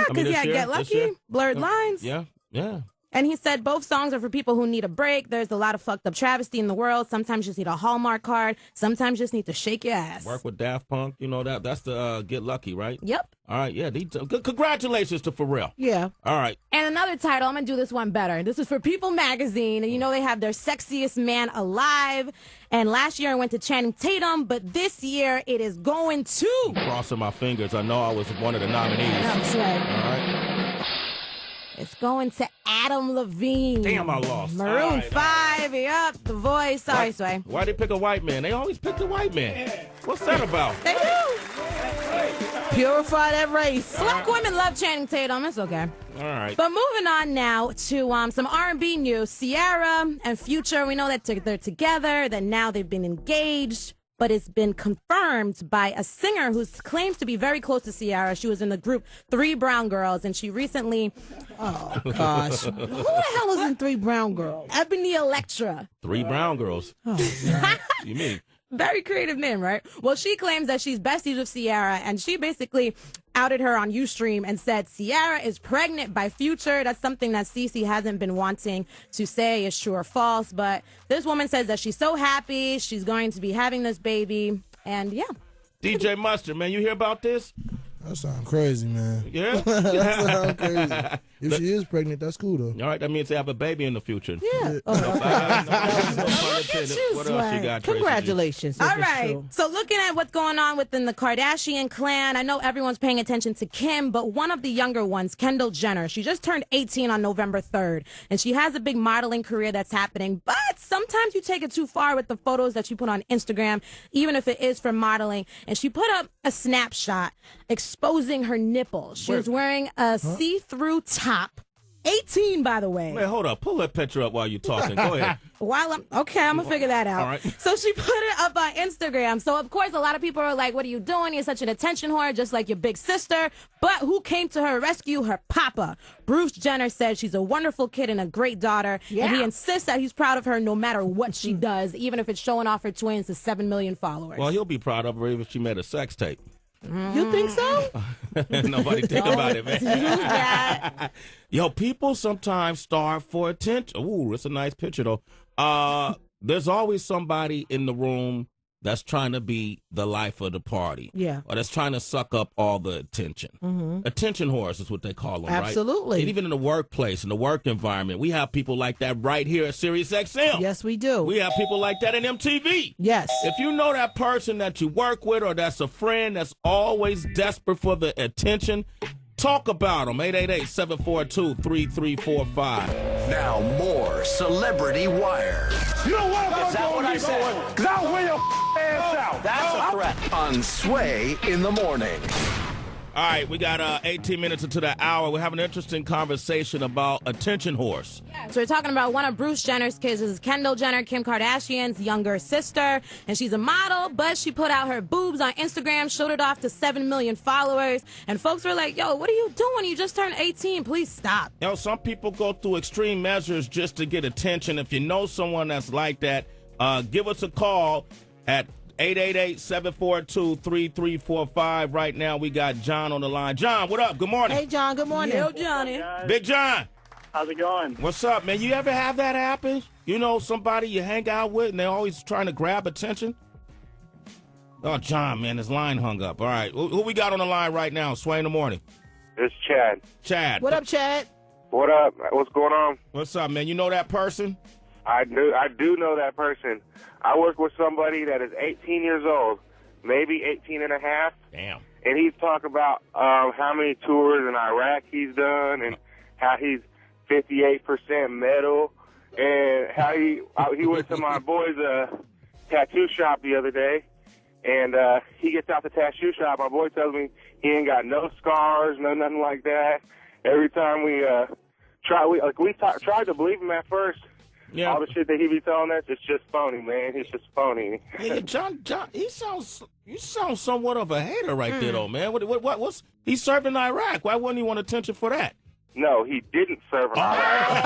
because Get Lucky, Blurred Lines. Yeah. And he said both songs are for people who need a break. There's a lot of fucked up travesty in the world. Sometimes you just need a Hallmark card. Sometimes you just need to shake your ass. Work with Daft Punk. You know, that's the Get Lucky, right? Yep. All right, yeah. Congratulations to Pharrell. Yeah. All right. And another title, I'm going to do this one better. This is for People Magazine. And you know they have their sexiest man alive. And last year it went to Channing Tatum, but this year it is going to... Crossing my fingers. I know I was one of the nominees. That's right. All right. It's going to Adam Levine. Damn, I lost. Maroon 5, Yup, The Voice. Sorry, Sway. Why they pick a white man? They always pick the white man. What's that about? They do. Purify that race. Black women love Channing Tatum. It's okay. All right. But moving on now to some R&B news. Ciara and Future, we know that they're together, that now they've been engaged. But it's been confirmed by a singer who claims to be very close to Ciara. She was in the group Three Brown Girls, and she recently... Oh, gosh. Who the hell is in Three Brown Girls? Ebony Electra. Three Brown Girls. Oh, You mean? Very creative name, right? Well, she claims that she's besties with Ciara, and she basically outed her on Ustream and said Ciara is pregnant by Future. That's something that Cece hasn't been wanting to say is true or false. But this woman says that she's so happy she's going to be having this baby. And yeah. DJ Mustard, man, you hear about this? That sounds crazy, man. Yeah? That sounds crazy. If she is pregnant, that's cool, though. All right, that means they have a baby in the future. Yeah. What else you got, Tracy? Congratulations. All right. So looking at what's going on within the Kardashian clan, I know everyone's paying attention to Kim, but one of the younger ones, Kendall Jenner, she just turned 18 on November 3rd, and she has a big modeling career that's happening, but sometimes you take it too far with the photos that you put on Instagram, even if it is for modeling, and she put up a snapshot exposing her nipples. She was wearing a see-through top. 18, by the way. Man, hold up. Pull that picture up while you're talking. Go ahead. I'm going to figure that out. All right. So she put it up on Instagram. So, of course, a lot of people are like, what are you doing? You're such an attention whore, just like your big sister. But who came to her rescue? Her papa. Bruce Jenner said she's a wonderful kid and a great daughter. Yeah. And he insists that he's proud of her no matter what she does, even if it's showing off her twins to 7 million followers. Well, he'll be proud of her even if she made a sex tape. You think so? Nobody think about it, man. Do that. Yo, people sometimes starve for attention. Ooh, it's a nice picture, though. There's always somebody in the room that's trying to be the life of the party. Yeah. Or that's trying to suck up all the attention. Mm-hmm. Attention whores is what they call them, Absolutely. right? And even in the workplace, in the work environment, we have people like that right here at SiriusXM. Yes, we do. We have people like that in MTV. Yes. If you know that person that you work with or that's a friend that's always desperate for the attention, talk about them. 888-742-3345. Now more Celebrity Wire. You know what? Is that what I said? Because I'll wear your ass out. That's a threat. On Sway in the Morning. All right, we got 18 minutes into the hour. We're having an interesting conversation about attention whores. So we're talking about one of Bruce Jenner's kids. This is Kendall Jenner, Kim Kardashian's younger sister. And she's a model, but she put out her boobs on Instagram, showed it off to 7 million followers. And folks were like, yo, what are you doing? You just turned 18. Please stop. You know, some people go through extreme measures just to get attention. If you know someone that's like that, give us a call at 888-742-3345. Right now, we got John on the line. John, what up? Good morning. Hey, John. Good morning. Yo, Johnny. Big John. How's it going? What's up, man? You ever have that happen? You know, somebody you hang out with and they're always trying to grab attention? Oh, John, man, his line hung up. All right. Who we got on the line right now? Sway in the morning. It's Chad. Chad. What up, Chad? What up? What's going on? What's up, man? You know that person? I do know that person. I work with somebody that is 18 years old, maybe 18 and a half. Damn. And he's talking about how many tours in Iraq he's done and how he's 58% metal and how he went to my boy's tattoo shop the other day. And he gets out the tattoo shop. My boy tells me he ain't got no scars, nothing like that. Every time we tried to believe him at first. Yeah. All the shit that he be telling us, it's just phony, man. It's just phony. Yeah, John, you sound somewhat of a hater right there, though, man. What's he's serving Iraq? Why wouldn't he want attention for that? No, he didn't serve in Iraq.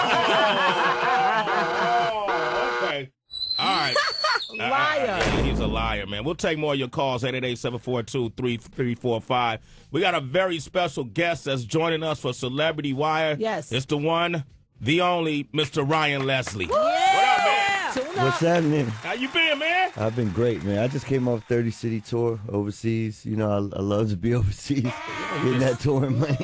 Oh, okay. All right. Liar. He's a liar, man. We'll take more of your calls, 888-742-3345. We got a very special guest that's joining us for Celebrity Wire. Yes. It's the one, the only, Mr. Ryan Leslie. Yeah. What up, man? What's happening? How you been, man? I've been great, man. I just came off 30 city tour overseas. You know, I love to be overseas, getting that touring money.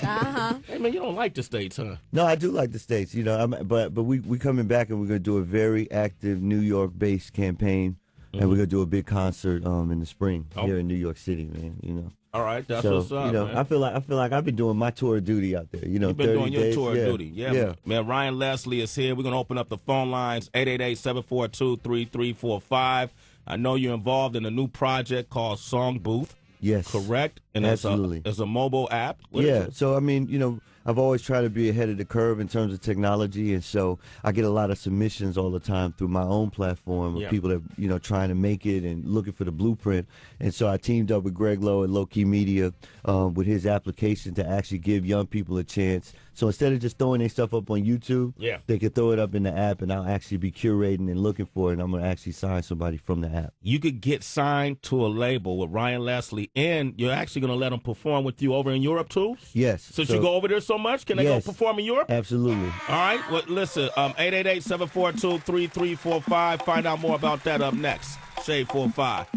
Hey, man, you don't like the States, huh? No, I do like the States. You know, but we coming back and we're gonna do a very active New York-based campaign, and we're gonna do a big concert in the spring here in New York City, man. You know. All right, that's So, what's up, you know, man. I feel like I've been doing my tour of duty out there. You know, You've been 30 doing your days. tour of duty. Yeah, yeah. Man, Ryan Leslie is here. We're going to open up the phone lines, 888-742-3345. I know you're involved in a new project called Song Booth. Yes. Correct? And Absolutely. It's a mobile app? What is Yeah, it? so I mean, you know, I've always tried to be ahead of the curve in terms of technology, and so I get a lot of submissions all the time through my own platform of people that, you know, trying to make it and looking for the blueprint. And so I teamed up with Greg Lowe at Low Key Media with his application to actually give young people a chance. So instead of just throwing their stuff up on YouTube, they could throw it up in the app, and I'll actually be curating and looking for it, and I'm going to actually sign somebody from the app. You could get signed to a label with Ryan Leslie, and you're actually going to let him perform with you over in Europe, too? Yes. Since you go over there so much, can they go perform in Europe? Absolutely. All right. Well, listen, 888-742-3345. Find out more about that up next. Shade 45.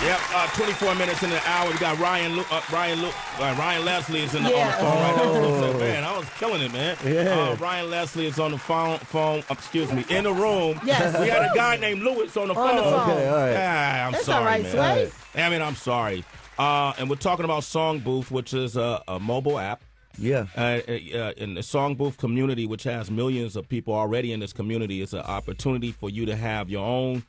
Yep, 24 minutes in the hour. We got Ryan Leslie is on the phone right now. Man, I was killing it, man. Yeah. Ryan Leslie is on the phone, in the room. Yes. We had a guy named Lewis on the phone. Okay, all right. I'm That's sorry, all right, man. Sway. I mean, I'm sorry. And we're talking about Song Booth, which is a mobile app. Yeah. In the Song Booth community, which has millions of people already in this community, it's an opportunity for you to have your own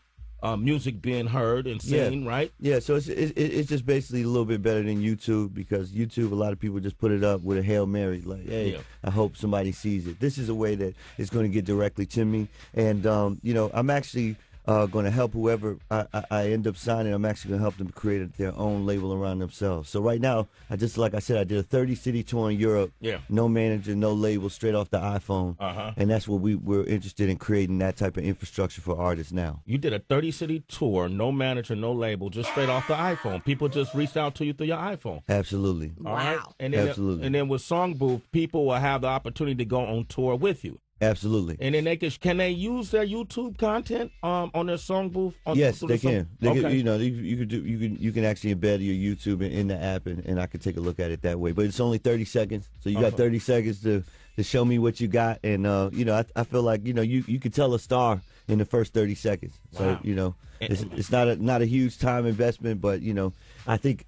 music being heard and seen, right? Yeah, so it's just basically a little bit better than YouTube, because YouTube, a lot of people just put it up with a Hail Mary, like, hey, I hope somebody sees it. This is a way that it's going to get directly to me. And, you know, I'm actually going to help whoever I end up signing. I'm actually going to help them create their own label around themselves. So right now, like I said, I did a 30-city tour in Europe. Yeah. No manager, no label, straight off the iPhone. And that's what we're interested in, creating that type of infrastructure for artists now. You did a 30-city tour, no manager, no label, just straight off the iPhone. People just reached out to you through your iPhone. Absolutely. All right? And then, Absolutely. And then with Song Booth, people will have the opportunity to go on tour with you. Absolutely. And then can they use their YouTube content on their Song Booth? Yes, they can. Okay. You know, you can actually embed your YouTube in the app, and I can take a look at it that way. But it's only 30 seconds, so you got 30 seconds to show me what you got. And you know, I feel like, you know, you could tell a star in the first 30 seconds. So you know, it's not a huge time investment, but you know, I think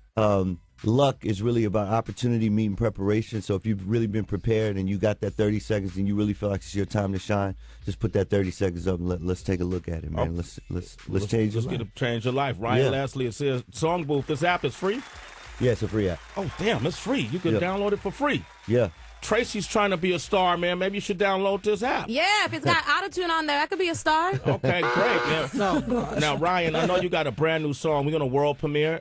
luck is really about opportunity meeting preparation. So if you've really been prepared and you got that 30 seconds and you really feel like it's your time to shine, just put that 30 seconds up and let's take a look at it, man. Let's change your life. Change your life. Ryan Leslie, it says Song Booth. This app is free? Yeah, it's a free app. Oh, damn, it's free. You can download it for free. Yeah. Tracy's trying to be a star, man. Maybe you should download this app. Yeah, if it's got autotune on there, I could be a star. Okay, great. Yeah. Now, Ryan, I know you got a brand new song. We're going to world premiere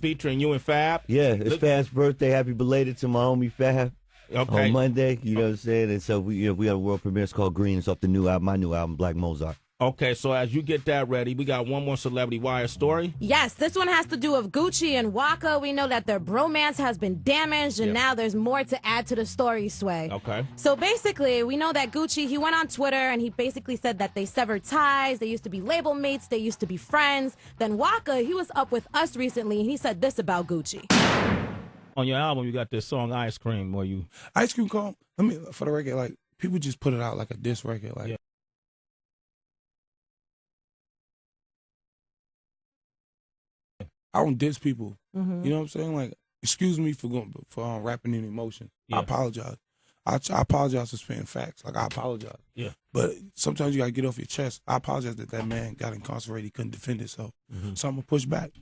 featuring you and Fab. Yeah, it's Fab's birthday. Happy belated to my homie Fab. Okay. On Monday, you know what I'm saying? And so we have a world premiere. It's called Green. It's off my new album, Black Mozart. Okay, so as you get that ready, we got one more Celebrity Wire story. Yes, this one has to do with Gucci and Waka. We know that their bromance has been damaged, and now there's more to add to the story, Sway. Okay. So basically, we know that Gucci, he went on Twitter, and he basically said that they severed ties. They used to be label mates. They used to be friends. Then Waka, he was up with us recently, and he said this about Gucci. On your album, you got this song Ice Cream, where you... Ice Cream called, for the record, like, people just put it out like a diss record, like... Yeah. I don't diss people. You know what I'm saying? Like, excuse me for rapping in emotion. Yeah. I apologize. I apologize for spitting facts. Like, I apologize. Yeah. But sometimes you got to get off your chest. I apologize that man got incarcerated. He couldn't defend himself. So I'm going to push back.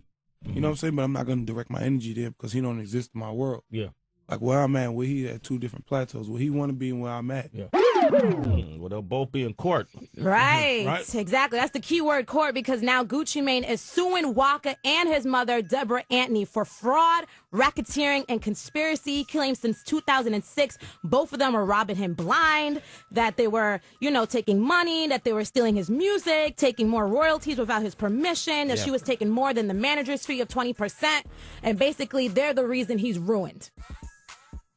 You know what I'm saying? But I'm not going to direct my energy there because he don't exist in my world. Yeah. Like, where I'm at, where he at, two different plateaus. Where he want to be and where I'm at. Yeah. Well, they'll both be in court. Right. Right. Exactly. That's the key word, court, because now Gucci Mane is suing Waka and his mother, Deborah Anthony, for fraud, racketeering, and conspiracy. He claims since 2006, both of them were robbing him blind, that they were, taking money, that they were stealing his music, taking more royalties without his permission, that she was taking more than the manager's fee of 20%. And basically, they're the reason he's ruined.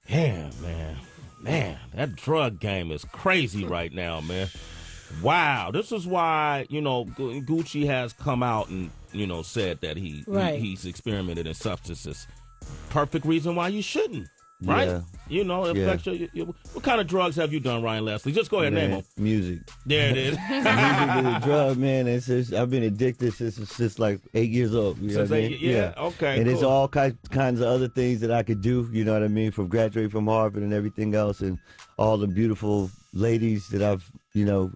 Yeah, man. Man, that drug game is crazy right now, man. Wow. This is why, Gucci has come out and, said that he's experimented in substances. Perfect reason why you shouldn't. Right? Yeah. It affects your, what kind of drugs have you done, Ryan Leslie? Just go ahead and name them. Music. There it is. Music is a drug, man. I've been addicted since like 8 years old. You know what I mean? Yeah, okay. And cool. there's all kinds of other things that I could do, you know what I mean, from graduating from Harvard and everything else, and all the beautiful ladies that I've,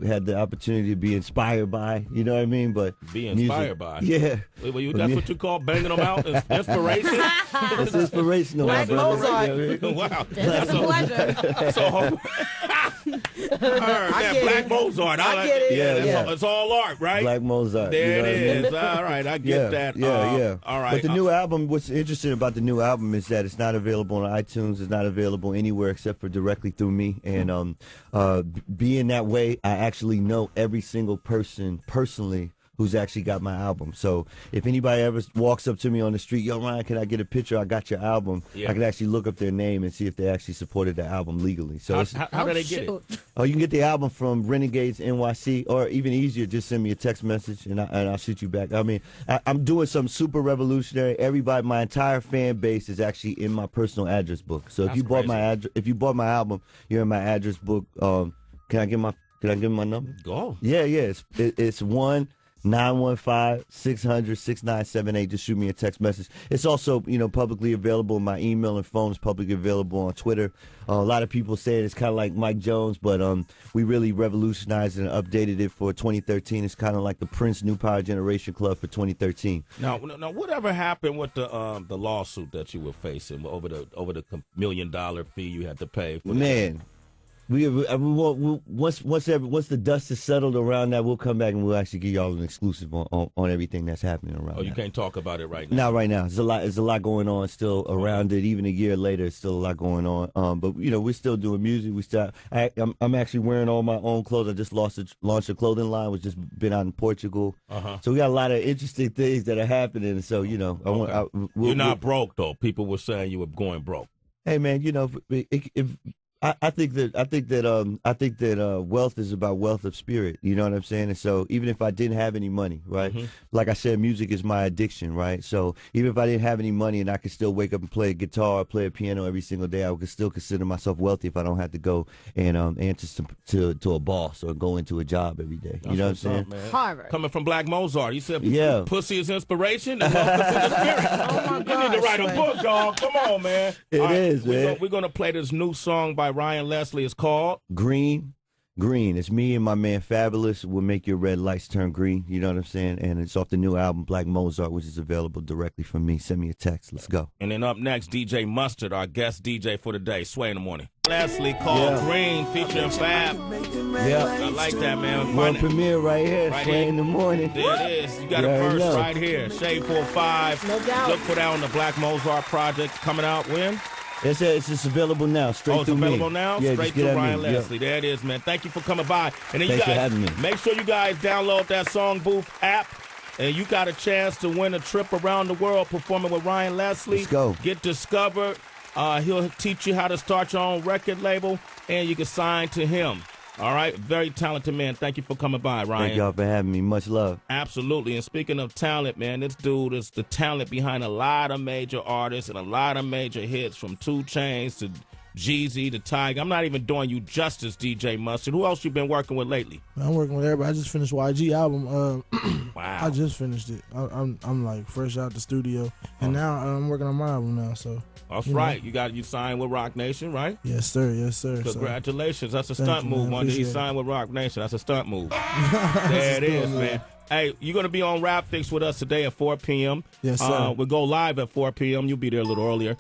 had the opportunity to be inspired by, you know what I mean? But be inspired by. Yeah. Wait, that's what you call banging them out? Inspiration? It's inspirational. Black Mozart. Wow. That's a pleasure. So, Black Mozart. I get it. Yeah. It's all art, right? Black Mozart. There it is. All right, I get that. Yeah. All right. But the new album, what's interesting about the new album is that it's not available on iTunes. It's not available anywhere except for directly through me. And being that way, I actually know every single person personally who's actually got my album. So if anybody ever walks up to me on the street, yo, Ryan, can I get a picture? I got your album. Yeah. I can actually look up their name and see if they actually supported the album legally. So how do they get it? Oh, you can get the album from Renegades NYC, or even easier, just send me a text message and I'll shoot you back. I mean, I'm doing something super revolutionary. Everybody, my entire fan base is actually in my personal address book. So if you bought my album, you're in my address book. Can I give my number? Go. Yeah. It's 1-915-600-6978. Just shoot me a text message. It's also, publicly available. My email and phone is publicly available on Twitter. A lot of people say it's kind of like Mike Jones, but we really revolutionized and updated it for 2013. It's kind of like the Prince New Power Generation Club for 2013. Now, whatever happened with the lawsuit that you were facing over the $1 million fee you had to pay? Man. Once the dust is settled around that, we'll come back and we'll actually give y'all an exclusive on everything that's happening around. Oh, you can't talk about it right now. Not right now. There's a lot going on still around it. Even a year later, there's still a lot going on. But we're still doing music. I'm actually wearing all my own clothes. I just launched a clothing line, which just been out in Portugal. So we got a lot of interesting things that are happening. So you're not broke though. People were saying you were going broke. Hey man, I think that wealth is about wealth of spirit. You know what I'm saying? And so even if I didn't have any money, right? Like I said, music is my addiction, right? So even if I didn't have any money and I could still wake up and play a guitar, play a piano every single day, I would still consider myself wealthy if I don't have to go and answer to a boss or go into a job every day. You know what I'm saying? Harvard. Coming from Black Mozart, you said pussy is inspiration and wealth is in the spirit. Oh my God. You need to write a book, dog. Come on, man. It is, man. We're going to play this new song by Ryan Leslie. It's called Green. It's me and my man Fabulous. Will make your red lights turn green. You know what I'm saying? And it's off the new album Black Mozart, which is available directly from me. Send me a text. Let's go. And then up next, DJ Mustard, our guest DJ for the day. Sway in the morning. Leslie called Green, featuring Fab. Yeah, I like that, man. World premiere right here. Sway in the morning. There it is. You got a verse right here. Shade 45. No doubt. Look for that on the Black Mozart project coming out when? It's just available now. Straight through me. It's available now? Yeah, straight to Ryan Leslie. There it is, man. Thank you for coming by. And then Thanks for having me. Make sure you guys download that Song Booth app. And you got a chance to win a trip around the world performing with Ryan Leslie. Let's go. Get discovered. He'll teach you how to start your own record label, and you can sign to him. All right? Very talented man. Thank you for coming by, Ryan. Thank y'all for having me. Much love. Absolutely. And speaking of talent, man, this dude is the talent behind a lot of major artists and a lot of major hits, from 2 Chainz to Jeezy to Tiger. I'm not even doing you justice, DJ Mustard. Who else you been working with lately? I'm working with everybody. I just finished YG album. Wow. I just finished it. I'm like fresh out the studio, and now I'm working on my album now. So that's right. You signed with Rock Nation, right? Yes, sir. Yes, sir. Congratulations. That's a Thank stunt you, move. man. One day he Appreciate signed with Rock Nation. That's a stunt move. There it is, man. Hey, you're going to be on Rap Fix with us today at 4 p.m. Yes, sir. We'll go live at 4 p.m. You'll be there a little earlier.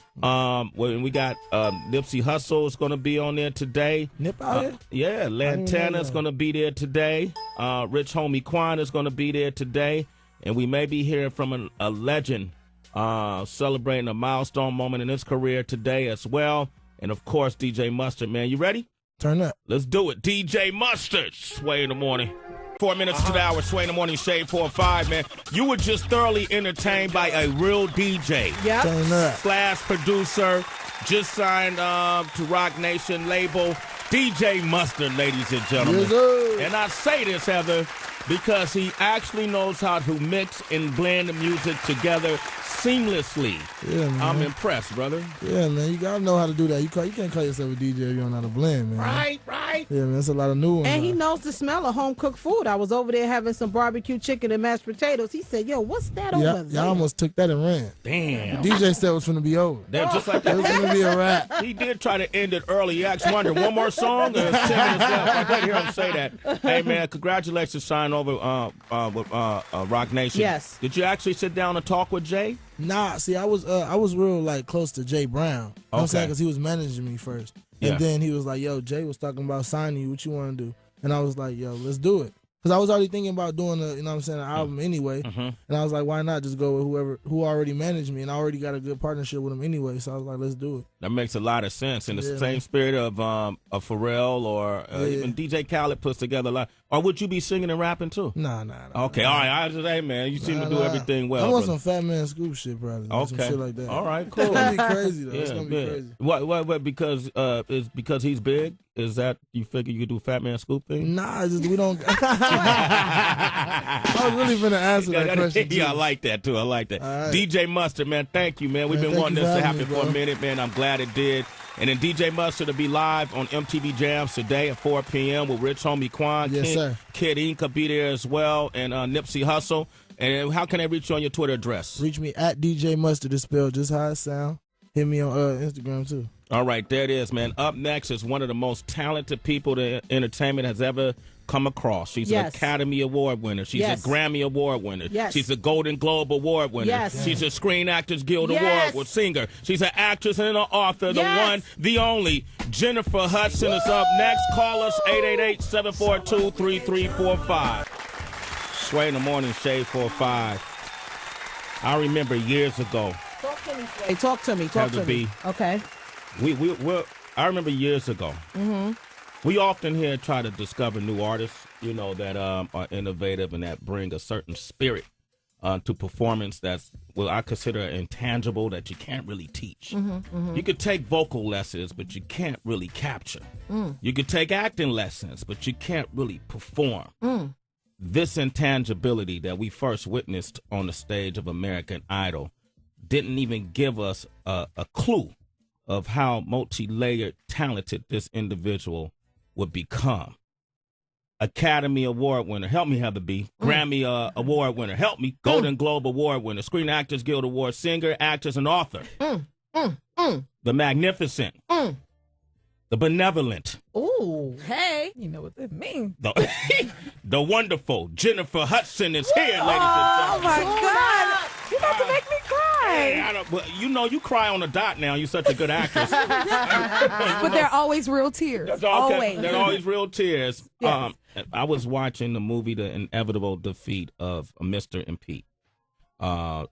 We got Nipsey Hussle is going to be on there today. Nip out here? Yeah, Lantana's going to be there today. Rich Homie Quan is going to be there today. And we may be hearing from a legend celebrating a milestone moment in his career today as well. And, of course, DJ Mustard, man. You ready? Turn up. Let's do it. DJ Mustard, Sway in the Morning. 4 minutes to the hour, Sway in the Morning, Shade 4-5, man. You were just thoroughly entertained by a real DJ. Yep. Turn up. / producer, just signed to Rock Nation label. DJ Mustard, ladies and gentlemen. Yes, sir. And I say this, Heather, because he actually knows how to mix and blend the music together seamlessly. Yeah, man. I'm impressed, brother. Yeah, man. You gotta know how to do that. You can't call yourself a DJ if you don't know how to blend, man. Right. Yeah, man. That's a lot of new ones. And he man. knows the smell of home cooked food. I was over there having some barbecue chicken and mashed potatoes. He said, "Yo, what's that over there?" Y'all almost took that and ran. Damn. DJ said it was finna be over. They're just like It was that. finna be a wrap. He did try to end it early. He asked Wonder, one more song or 10 minutes left? I didn't hear him say that. Hey, man, congratulations signing over with Rock Nation. Yes. Did you actually sit down and talk with Jay? Nah, see, I was real like close to Jay Brown. You know what I'm saying? Because he was managing me first. Yeah. And then he was like, "Yo, Jay was talking about signing you. What you want to do?" And I was like, "Yo, let's do it." Because I was already thinking about doing an album anyway. And I was like, why not just go with who already managed me? And I already got a good partnership with him anyway. So I was like, let's do it. That makes a lot of sense. In the Yeah, same man. spirit of Pharrell or even DJ Khaled puts together a lot. Or would you be singing and rapping too? Nah. Okay, all right. I just, hey, man, you seem to do everything well. I want brother. some Fat Man Scoop shit, probably. Like some Okay. shit like that. All right, It's cool. gonna be crazy though. It's Yeah, gonna be yeah. crazy. What? Because because he's big. Is that you figure you could do Fat Man Scoop thing? Nah, it's just we don't. I was really finna answer that question. Yeah, I too. like that too. I like that. All right. DJ Mustard, man, thank you, man. We've Man, been thank wanting you this for to having happen me, for a bro. minute, man. I'm glad it did. And then DJ Mustard to be live on MTV Jams today at 4 p.m. with Rich Homie Quan. Yes, sir. Kid Ink will be there as well, and Nipsey Hussle. And how can they reach you on your Twitter address? Reach me at DJ Mustard. It's spelled just how it sound. Hit me on Instagram too. All right, there it is, man. Up next is one of the most talented people that entertainment has ever come across. She's an Yes. Academy Award winner. She's Yes. a Grammy Award winner. Yes. She's a Golden Globe Award winner. Yes. She's a Screen Actors Guild Yes. Award singer. She's an actress and an author. The Yes. one, the only. Jennifer Hudson is up next. Call us 888-742-3345. Sway in the Morning, Shade 45. I remember years ago. Talk to me. Hey, talk to me. Talk Had to to be. me. Okay. I remember years ago. We often here try to discover new artists, that are innovative and that bring a certain spirit to performance that's, I consider intangible, that you can't really teach. You could take vocal lessons, but you can't really capture. You could take acting lessons, but you can't really perform. This intangibility that we first witnessed on the stage of American Idol didn't even give us a clue of how multi-layered talented this individual would become. Academy Award winner, help me, Heather B. Grammy Award winner, help me. Golden Globe Award winner, Screen Actors Guild Award, singer, actress, and author. The magnificent. The benevolent. Ooh, hey. You know what that means. The wonderful Jennifer Hudson is here, ladies and Oh, gentlemen. my God. You about to make me Hey, cry. you cry on the dot now. You're such a good actress. But they're always real tears. Okay. Always. They're always real tears. Yes. I was watching the movie The Inevitable Defeat of Mr. and Pete,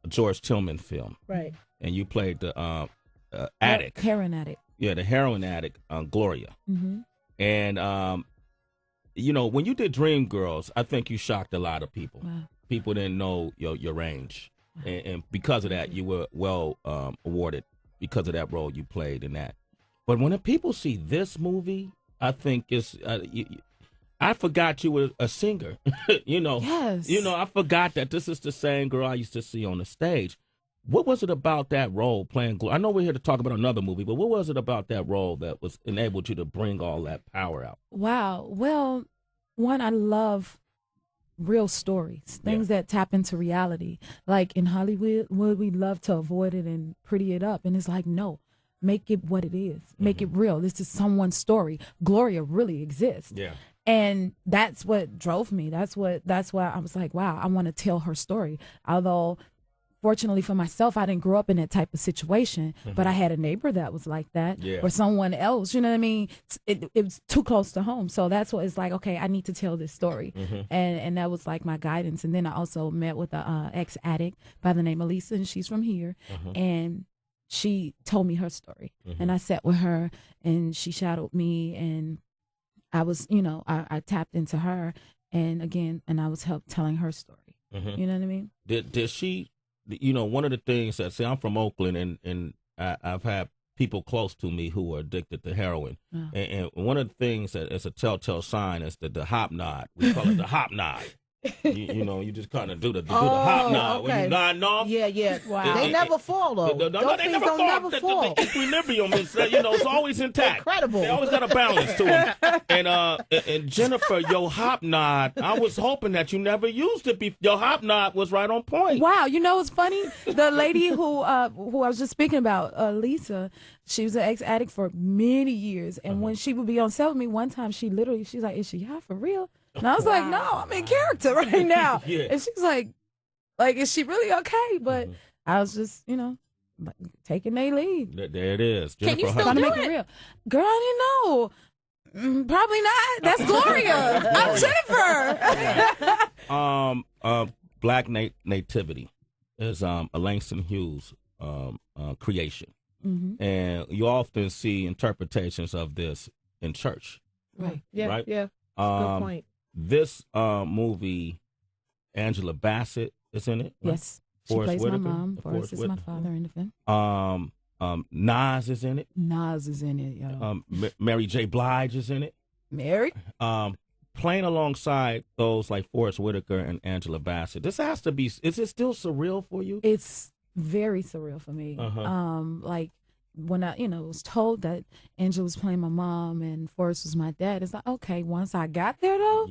George Tillman film. Right. And you played the addict. Heroin addict. Yeah, the heroin addict, Gloria. Mm-hmm. And, when you did Dreamgirls, I think you shocked a lot of people. Wow. People didn't know your range. And because of that, you were well awarded because of that role you played in that. But when the people see this movie, I think it's I forgot you were a singer. Yes. I forgot that this is the same girl I used to see on the stage. What was it about that role playing? I know we're here to talk about another movie, but what was it about that role that was enabled you to bring all that power out? Wow. Well, one, I love real stories, things that tap into reality. Like in Hollywood, we love to avoid it and pretty it up. And it's like, no, make it what it is. Make it real. This is someone's story. Gloria really exists. Yeah. And that's what drove me. That's why I was like, wow, I want to tell her story. Although, fortunately for myself, I didn't grow up in that type of situation, but I had a neighbor that was like that, or someone else. You know what I mean? It was too close to home, so that's what it's like. Okay, I need to tell this story, and that was like my guidance. And then I also met with a ex addict by the name of Lisa, and she's from here, and she told me her story, and I sat with her, and she shadowed me, and I was, I tapped into her, and I was telling her story. You know what I mean? Did she? One of the things that, see, I'm from Oakland, and I've had people close to me who are addicted to heroin. Oh. And one of the things that is a telltale sign is the hop nod. We call it the hop nod. You just kind of do the hop nod. Okay. When you nod off. Yeah. Wow. They never fall, though. They never don't fall. never fall. The equilibrium is, it's always intact. Incredible. They always got a balance to them. And Jennifer, your hop nod, I was hoping that you never used it. Your hop nod was right on point. Wow. You know what's funny? The lady who I was just speaking about, Lisa, she was an ex-addict for many years. And when she would be on set with me, one time she's like, is she high for real? And I was like, no, I'm in character right now. And she's like, is she really okay? But I was just, taking their lead. There it is. Can you Jennifer still Hudson. Trying to make it real. Girl, I didn't know. Probably not. That's Gloria. I'm Jennifer. Black Nativity is a Langston Hughes creation. And you often see interpretations of this in church. Right. Yeah. Right? Yeah. Good point. This movie, Angela Bassett is in it. Right? Yes. Forrest she plays Whitaker, my mom. Forrest is my father in the film. Nas is in it. Nas is in it, yo. Mary J. Blige is in it. Mary? Playing alongside those like Forrest Whitaker and Angela Bassett. This has to be, is it still surreal for you? It's very surreal for me. When I, was told that Angela was playing my mom and Forrest was my dad, it's like, okay, once I got there, though,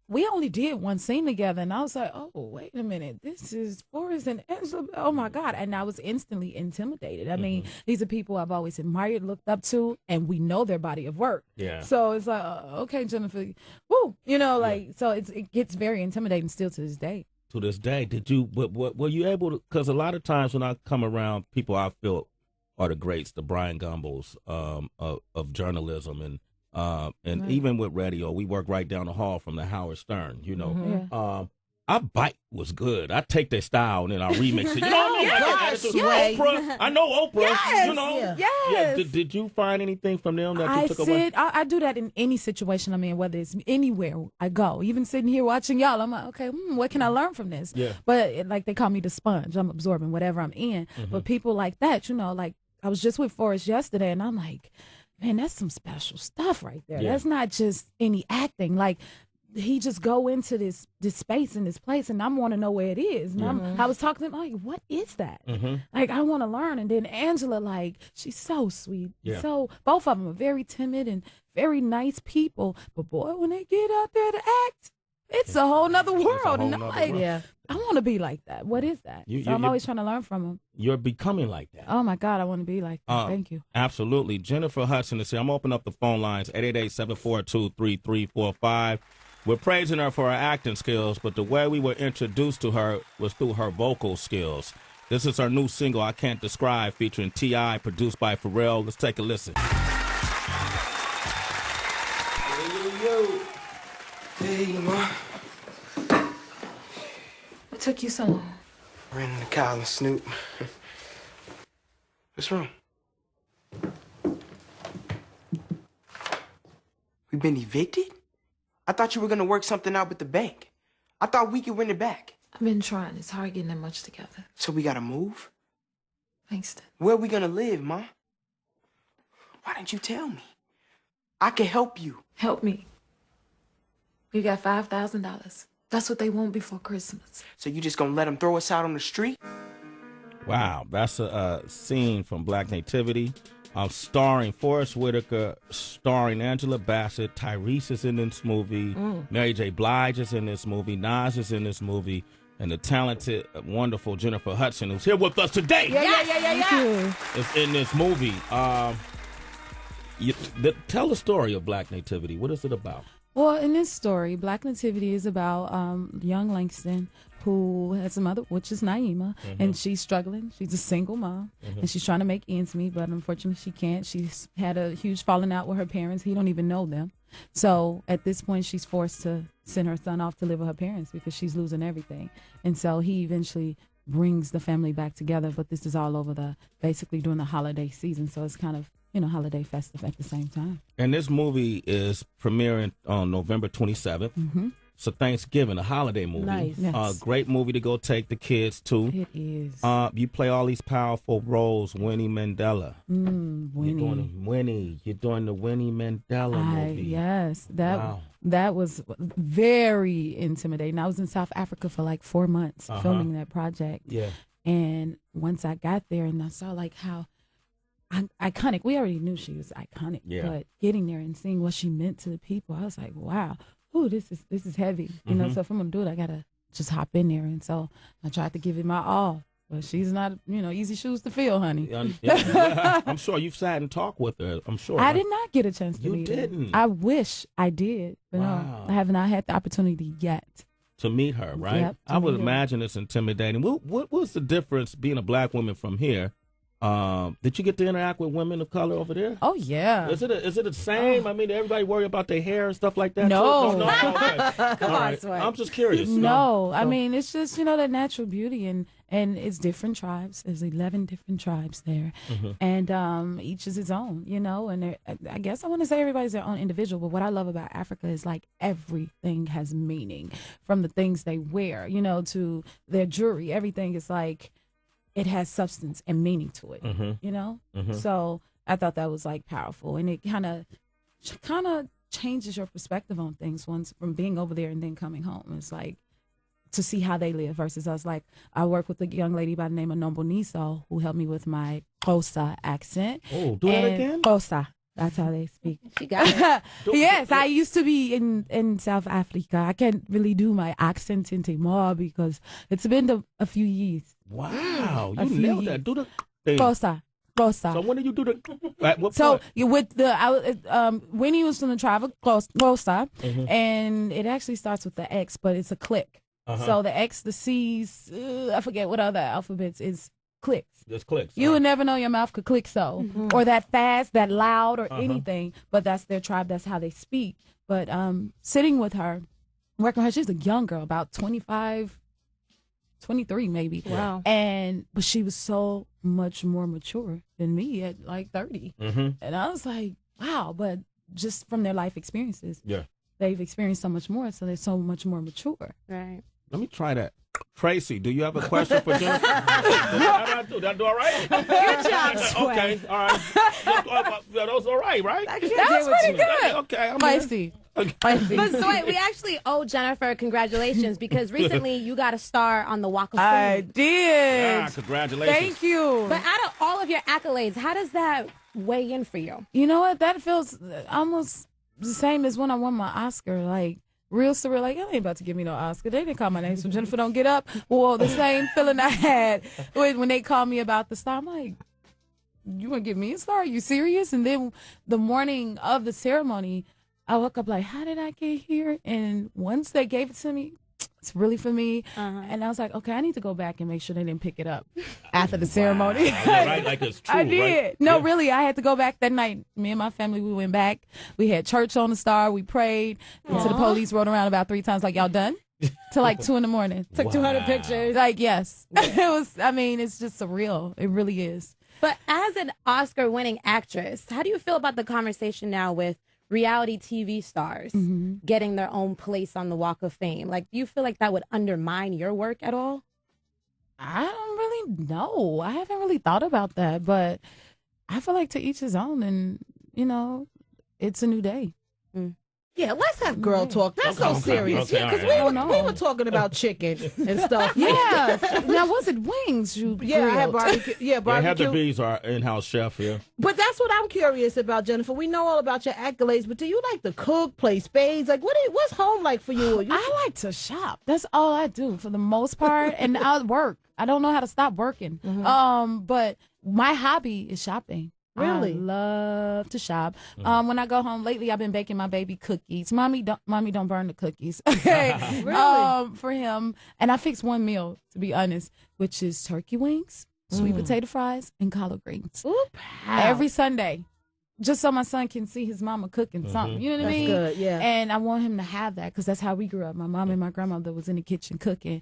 we only did one scene together, and I was like, oh, wait a minute, this is Forrest and Angela, oh, my God, and I was instantly intimidated. I mean, these are people I've always admired, looked up to, and we know their body of work. Yeah. So it's like, okay, Jennifer, woo, so it gets very intimidating still to this day. To this day, did you, were you able to, because a lot of times when I come around, people I feel are the greats, the Brian Gumbels of journalism, and even with radio, we work right down the hall from the Howard Stern. Our bite was good. I take their style and then I remix it. You know what I mean? Oprah. I know Oprah. Yes, yes. Did you find anything from them that you took away? I do that in any situation I'm in, whether it's anywhere I go. Even sitting here watching y'all, I'm like, okay, what can I learn from this? Yeah. But they call me the sponge. I'm absorbing whatever I'm in. But people like that, I was just with Forrest yesterday, and I'm like, man, that's some special stuff right there. Yeah. That's not just any acting. He just go into this space and this place, and I want to know where it is. And I was talking to him, like, what is that? I want to learn. And then Angela, she's so sweet. Yeah. So both of them are very timid and very nice people. But boy, when they get out there to act, it's a whole nother world. And I'm like, I want to be like that. What is that? I'm always trying to learn from them. You're becoming like that. Oh, my God, I want to be like that. Thank you. Absolutely. Jennifer Hudson is here. I'm opening up the phone lines, 888-742-3345. We're praising her for her acting skills, but the way we were introduced to her was through her vocal skills. This is her new single, I Can't Describe, featuring T.I., produced by Pharrell. Let's take a listen. Hey, Ma. What took you so long? Ran into Kyle and Snoop. What's wrong? We been evicted? I thought you were gonna work something out with the bank. I thought we could win it back. I've been trying. It's hard getting that much together. So we gotta move? Thanks, Dad. Where are we gonna live, Ma? Why didn't you tell me? I can help you. Help me. We got $5,000. That's what they want before Christmas. So you just gonna let them throw us out on the street? Wow, that's a scene from Black Nativity. Starring Forrest Whitaker, starring Angela Bassett. Tyrese is in this movie. Mary J. Blige is in this movie. Nas is in this movie. And the talented, wonderful Jennifer Hudson, who's here with us today. Yeah. Is in this movie. Tell the story of Black Nativity. What is it about? Well, in this story, Black Nativity is about young Langston, who has a mother, which is Naima, and she's struggling. She's a single mom, and she's trying to make ends meet, but unfortunately she can't. She's had a huge falling out with her parents. He don't even know them. So at this point, she's forced to send her son off to live with her parents because she's losing everything. And so he eventually brings the family back together, but this is all over basically during the holiday season. So it's kind of, holiday festive at the same time. And this movie is premiering on November 27th. So Thanksgiving, a holiday movie. Nice. Yes. Great movie to go take the kids to. It is. You play all these powerful roles. Winnie Mandela. Winnie. You're doing the Winnie Mandela movie. Yes. Wow. That was very intimidating. I was in South Africa for like 4 months filming that project. Yeah. And once I got there and I saw like how iconic, we already knew she was iconic, but getting there and seeing what she meant to the people, I was like, wow. Ooh, this is heavy, so if I'm gonna do it, I gotta just hop in there. And so I tried to give it my all, but she's not, easy shoes to fill, honey. I'm sure you've sat and talked with her. I'm sure. I did not get a chance to meet her. You didn't? I wish I did, but no, I have not had the opportunity yet. To meet her, right? Yep, I would imagine it's intimidating. What was the difference being a Black woman from here? Did you get to interact with women of color over there? Oh yeah. Is it the same? I mean, everybody worry about their hair and stuff like that. No. Too? No. Okay. Come on, Sway. I'm just curious. No, I mean it's just that natural beauty and it's different tribes. There's 11 different tribes there, and each is its own. And I guess I want to say everybody's their own individual. But what I love about Africa is like everything has meaning, from the things they wear, to their jewelry. Everything is like, it has substance and meaning to it, So I thought that was like powerful, and it kind of changes your perspective on things once from being over there and then coming home. It's like to see how they live versus us. Like I work with a young lady by the name of Nomboniso who helped me with my Xhosa accent. Oh, do that again? Xhosa. That's how they speak. She got it. Yes, I used to be in South Africa. I can't really do my accent anymore because it's been a few years. Wow, you nailed that. Do the thing. Xhosa. So when did you do the? At what So point? you with when he was going to travel Xhosa, and it actually starts with the X, but it's a click. So the X, the C's, I forget what other alphabets is. Clicks. Just clicks. You would never know your mouth could click or that fast, that loud, or anything. But that's their tribe. That's how they speak. But sitting with her, working with her, she's a young girl, about 25, 23 maybe. Wow. But she was so much more mature than me at like 30. And I was like, wow. But just from their life experiences, they've experienced so much more. So they're so much more mature. Right. Let me try that. Tracy, do you have a question for Jennifer? How did I do? Did I do all right? Good job, Sway. Okay, all right. That was all right, right? That was pretty good. Okay, I'm Feisty. But Sway, we actually owe Jennifer congratulations because recently you got a star on the Waka. I did. Yeah, congratulations. Thank you. But out of all of your accolades, how does that weigh in for you? You know what? That feels almost the same as when I won my Oscar. Like, real surreal. Like, y'all ain't about to give me no Oscar. They didn't call my name, so Jennifer don't get up. Well, the same feeling I had when they called me about the star. I'm like, you want to give me a star? Are you serious? And then the morning of the ceremony, I woke up like, how did I get here? And once they gave it to me, it's really for me. And I was like, okay, I need to go back and make sure they didn't pick it up after the ceremony. Yeah, right, like it's true, I did. Right? No, Yeah. really, I had to go back that night. Me and my family, we went back. We had church on the star. We prayed until the police rode around about 3 times like, y'all done? Till like 2 a.m. Took 200 pictures. Like, yes. It was, I mean, it's just surreal. It really is. But as an Oscar-winning actress, how do you feel about the conversation now with reality TV stars getting their own place on the Walk of Fame? Like, do you feel like that would undermine your work at all? I don't really know. I haven't really thought about that, but I feel like to each his own, and, it's a new day. Yeah, let's have girl talk. That's so serious. Okay, Yeah, because all right. we were talking about chicken and stuff. Yeah. Now, was it wings you Yeah, I had grilled? barbecue. Yeah, barbecue. Heather B's our in-house chef here. But that's what I'm curious about, Jennifer. We know all about your accolades, but do you like to cook, play spades? Like, what's home like for you? I like to shop. That's all I do for the most part, and I work. I don't know how to stop working. But my hobby is shopping. Really? I love to shop. When I go home lately, I've been baking my baby cookies. Mommy, don't burn the cookies. Okay. Really? For him. And I fix one meal, to be honest, which is turkey wings, sweet potato fries, and collard greens. Oop. Every Sunday. Just so my son can see his mama cooking something. You know what I mean? That's good, yeah. And I want him to have that because that's how we grew up. My mom and my grandmother was in the kitchen cooking.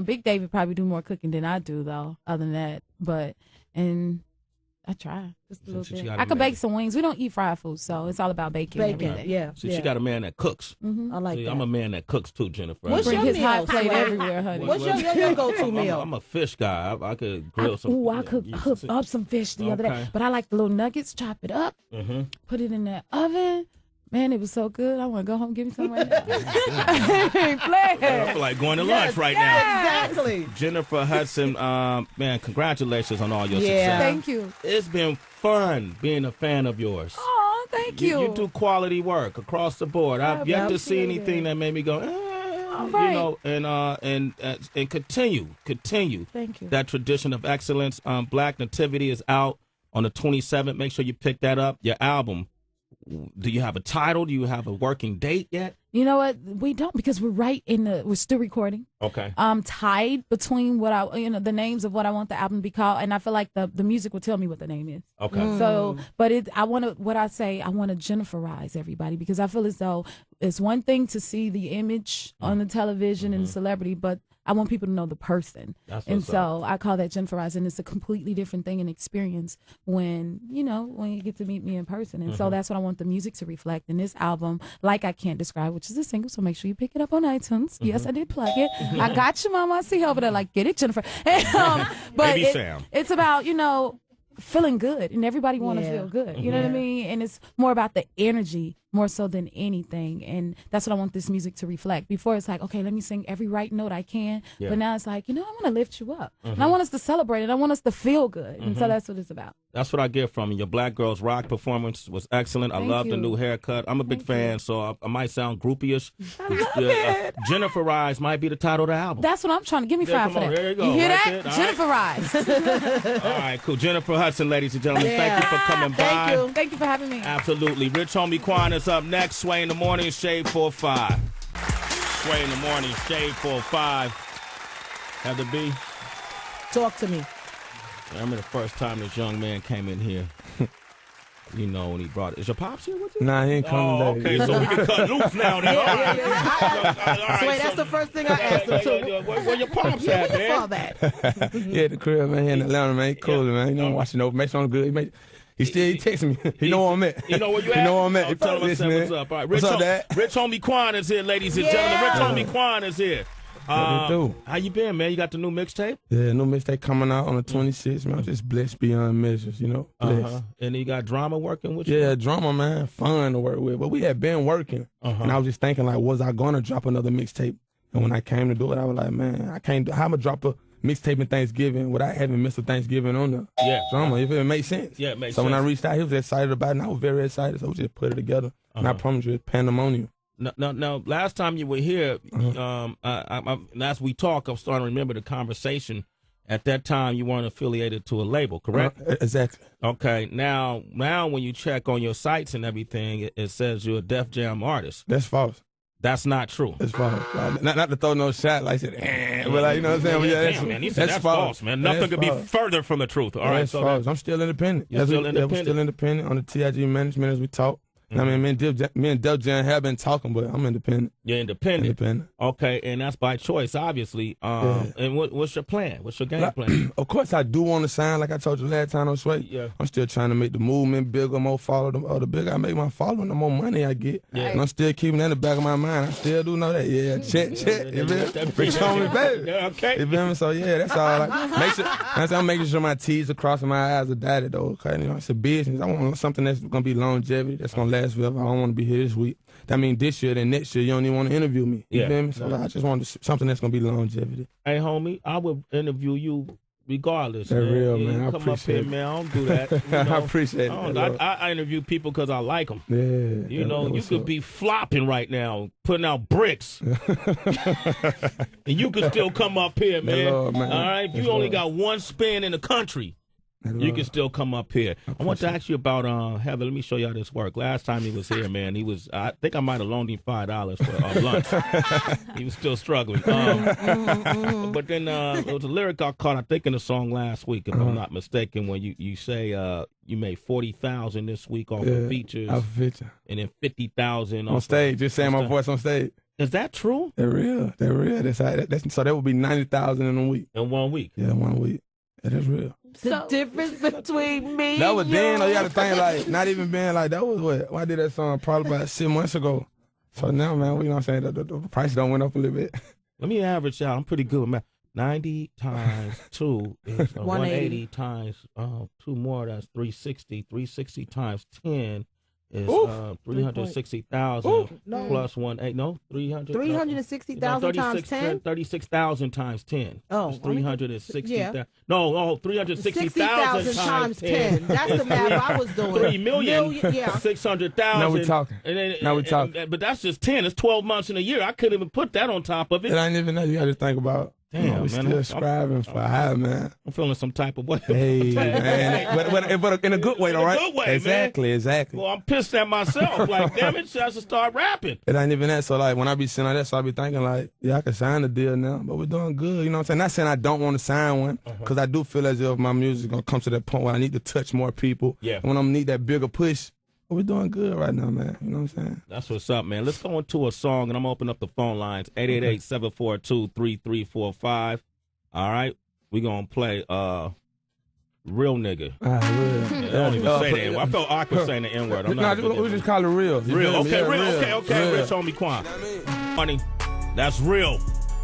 Big David probably do more cooking than I do, though, other than that. And I try just a little bit. I could bake some wings. We don't eat fried food, so it's all about baking. Bacon, yeah. See, she got a man that cooks. I like that. I'm a man that cooks too, Jennifer. What's Bring your his meal, hot plate Sway? everywhere, honey. What's your go-to meal? I'm a fish guy. I could grill some. Ooh, I cooked up some fish the other day, but I like the little nuggets. Chop it up, put it in the oven. Man, it was so good. I want to go home and give me some right now. I feel like going to lunch right now. Exactly. Jennifer Hudson, man, congratulations on all your success. Thank you. It's been fun being a fan of yours. Oh, thank you. You do quality work across the board. I've yet to see appreciate anything that made me go, right. you know, and continue. Thank you. That tradition of excellence. Black Nativity is out on the 27th. Make sure you pick that up. Your album. Do you have a title? Do you have a working date yet? You know what? We don't because we're still recording. Okay. I'm tied between the names of what I want the album to be called, and I feel like the music will tell me what the name is. Okay. So, but I want to Jenniferize everybody because I feel as though it's one thing to see the image on the television and the celebrity, but I want people to know the person. And so I call that Jenniferize, and it's a completely different thing and experience when you get to meet me in person. And so that's what I want the music to reflect in this album, Like I Can't Describe, which is a single, so make sure you pick it up on iTunes. Yes, I did plug it. I got you, Mama. I see her over there like, get it, Jennifer. But it's about, feeling good, and everybody want to feel good. You know what I mean? And it's more about the energy more so than anything, and that's what I want this music to reflect. Before it's like, okay, let me sing every right note I can, but now it's like, I want to lift you up, and I want us to celebrate, and I want us to feel good, and so that's what it's about. That's what I get from you. Your Black Girls Rock performance was excellent. I love the new haircut. I'm a big fan, so I might sound groupie-ish. I love it. Jenniferize might be the title of the album. That's what I'm trying to give me five for that. There you go. You hear right that? Jenniferize. All right, cool. Jennifer Hudson, ladies and gentlemen, thank you for coming by. Thank you for having me. Absolutely. Rich Homie Quan is up next. Sway in the Morning, Shade 45. Sway in the Morning, Shade 45. Heather B. Talk to me. I remember the first time this young man came in here. When he brought it. Is your pops here with you? Nah, he ain't coming today. Okay, so we can cut loose now. Then. Sway, that's the first thing I asked him to. Where your pops at, man? Saw that. Yeah, the crib, man. He in Atlanta, man. He cool, man. Watching over. Make sure I'm good. He texting me. He know where I'm at. You know where you at? He know where I'm at. He tell him what's up. All right, what's up, Dad? Rich Homie Quan is here, ladies and gentlemen. Rich Homie Quan is here. How you been, man? You got the new mixtape? Yeah, new mixtape coming out on the 26th, man. I'm just blessed beyond measures, blessed. And you got drama working with you? Yeah, drama, man. Fun to work with. But we had been working. And I was just thinking, like, was I going to drop another mixtape? And when I came to do it, I was like, man, I can't do. How am I drop a mixtape in Thanksgiving without having missed a Thanksgiving on the drama? If it makes sense. Yeah, it makes sense. So when I reached out, he was excited about it, and I was very excited. So we just put it together. And I promise you, it's pandemonium. Now, last time you were here, as we talk, I'm starting to remember the conversation. At that time, you weren't affiliated to a label, correct? Exactly. Okay. Now, when you check on your sites and everything, it says you're a Def Jam artist. That's false. That's not true. That's false. Not to throw no shot, like I said, but like, you know what I'm saying? Damn, man. He said that's false, man. Nothing could be further from the truth. All right, that's false. I'm still independent. You're still independent? I'm still independent on the TIG management as we talk. I mean, me and Def Jam have been talking, but I'm independent. You're independent. Okay, and that's by choice, obviously. And what's your plan? What's your game plan? Of course, I do want to sign, like I told you last time on Sway. Yeah. I'm still trying to make the movement bigger, more followers. The bigger I make my following, the more money I get. Yeah. And I'm still keeping that in the back of my mind. I still do know that. Yeah, check. You feel me? Rich Homie, baby. Yeah, okay. You feel me? So, yeah, that's all. I'm making sure my T's are crossing my eyes are dotted, though. Okay? It's a business. I want something that's going to be longevity, that's going to last forever. I don't want to be here this week. That means this year, then next year, you don't even want to interview me. You feel me? So I just want something that's going to be longevity. Hey, homie, I would interview you regardless. That's man. real, man. I come appreciate up here, it. man. I don't do that. I appreciate it. I interview people because I like them. Yeah. You could be flopping right now, putting out bricks. And you could still come up here, man. Lord, man. All right? You only got one spin in the country. You can still come up here. I want to ask you about Heather. Let me show y'all this work. Last time he was here, man, I think I might have loaned him $5 for lunch. He was still struggling. But then it was a lyric I caught, I think, in the song last week, if I'm not mistaken, when you say you made $40,000 this week off of features, and then $50,000 on stage. Just saying my voice on stage. Is that true? They're real. So that would be $90,000 in a week. In 1 week. Yeah, 1 week. That is real. The difference between me that was and then, though. You got to think, like, not even being like, that was what? I did that song probably about 6 months ago. So now, man, you know what I'm saying? The price done went up a little bit. Let me average out. I'm pretty good with math. 90 times 2 is 180 times 2 more. That's 360. 360 times 10 is 360,000 plus 180. No, 300. 360,000 times 10. 36,000 times 10. Oh, 360,000. yeah. No, 360,000 times 10. That's the math I was doing. 3,600,000. Now we talking. Now we talking. But that's just 10. It's 12 months in a year. I couldn't even put that on top of it. It ain't even that. You got to think about. Damn, we man. still scribing for high, man. I'm feeling some type of way. Hey, man. but in a good way, all right? In a good way, exactly. Well, I'm pissed at myself. Like, damn it, I should start rapping. It ain't even that. So, like, when I be sitting like that, so I be thinking, like, yeah, I can sign a deal now, but we're doing good. You know what I'm saying? Not saying I don't want to sign one, because I do feel as if my music going to come to that point where I need to touch more people. Yeah. And when I need that bigger push, we're doing good right now, man. You know what I'm saying? That's what's up, man. Let's go into a song, and I'm going to open up the phone lines, 888-742-3345. All right? We're going to play Real Nigga. Real. I don't even say that. I felt awkward saying the N-word. I'm not. We just call it Real. Real. Okay, Real. Okay. Rich Homie Quan. Funny. That's Real.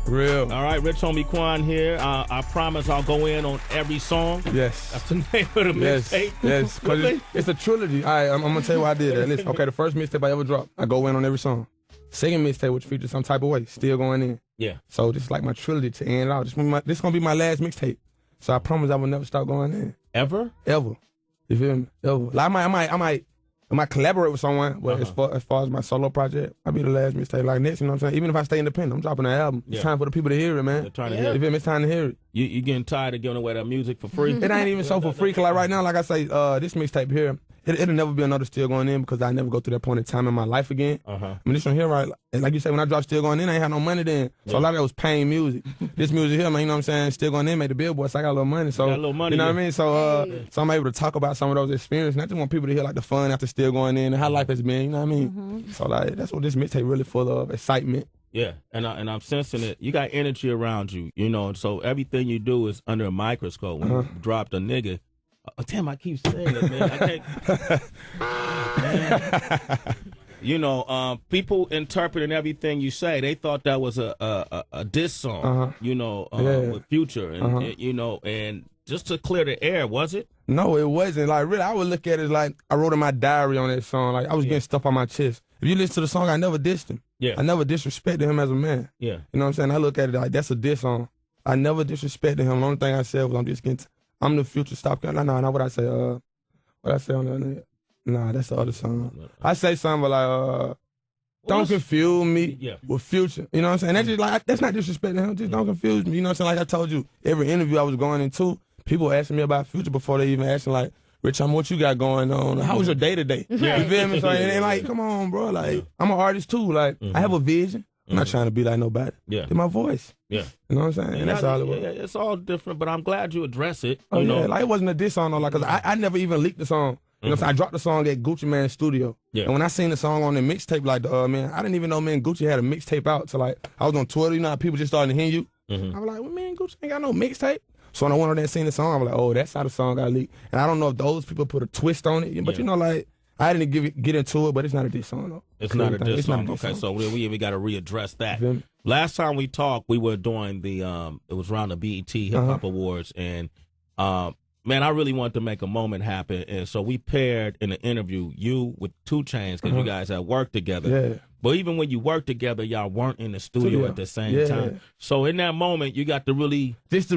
Real. All right, Rich Homie Quan here. I promise I'll go in on every song. Yes. That's the name of the mixtape. Yes, because it's a trilogy. All right, I'm going to tell you why I did that. Listen, okay, the first mixtape I ever dropped, I go in on every song. Second mixtape, which features some type of way, still going in. Yeah. So this is like my trilogy to end it out. This is going to be my last mixtape. So I promise I will never stop going in. Ever? Ever. You feel me? Ever. Like I might collaborate with someone, but as far as my solo project, I'll be the last mixtape. Like next, you know what I'm saying? Even if I stay independent, I'm dropping an album. It's time for the people to hear it, man. They're trying to hear it. You feel me? It's time to hear it. You getting tired of giving away that music for free? It ain't even so for free, because like right now, like I say, this mixtape here, it'll never be another Still Going In, because I never go through that point in time in my life again. I mean, this one here, right, like you said, when I dropped Still Going In, I ain't had no money then. So a lot of that was paying music. This music here, man, you know what I'm saying? Still Going In made the Billboard, so I got a little money. So, got a little money, you know what I mean? So, so I'm able to talk about some of those experiences. And I just want people to hear like the fun after Still Going In and how life has been, you know what I mean? So like, that's what this mixtape really full of, excitement. Yeah, and I'm sensing it. You got energy around you, you know, so everything you do is under a microscope. When you dropped a nigga, damn, I keep saying it, man. I can't. You know, people interpreting everything you say. They thought that was a diss song, you know, with Future, and you know, and just to clear the air, was it? No, it wasn't. Like really, I would look at it like I wrote in my diary on that song. Like I was getting stuff on my chest. If you listen to the song, I never dissed him. Yeah, I never disrespected him as a man. Yeah, you know what I'm saying? I look at it like that's a diss song. I never disrespected him. The only thing I said was I'm the Future. Stop. No, not what I say. What I say on that? Nah, that's the other song. I say something like, don't confuse me with Future. You know what I'm saying? That's just like, that's not disrespecting him. Just don't confuse me. You know what I'm saying? Like I told you, every interview I was going into, people asking me about Future before they even asking like, Rich, what you got going on? How was your day today? You feel me? So it ain't like, come on, bro. Like, I'm an artist too. Like, I have a vision. I'm not trying to be like nobody. Yeah. It's my voice. Yeah. You know what I'm saying? And that's all it was. Yeah, it's all different, but I'm glad you address it. Oh, you know? Like, it wasn't a diss song, though. Like, cause I never even leaked the song. You know what I'm saying? I dropped the song at Gucci Mane's studio. Yeah. And when I seen the song on the mixtape, like, man, I didn't even know, man, Gucci had a mixtape out. So, like, I was on Twitter, you know how people just started to hear you? I was like, well, man, Gucci ain't got no mixtape. So when I went on there and seen the song, I was like, oh, that's how the song got leaked. And I don't know if those people put a twist on it. But, you know, like, I didn't get into it, but it's not a diss song, though. It's not a diss song. Okay, so we got to readdress that. Last time we talked, we were doing the, it was around the BET Hip Hop Awards, and, man, I really wanted to make a moment happen, and so we paired in an interview you with 2 Chainz, because you guys had worked together. Yeah. But even when you worked together, y'all weren't in the studio at the same time. So in that moment, you got to really just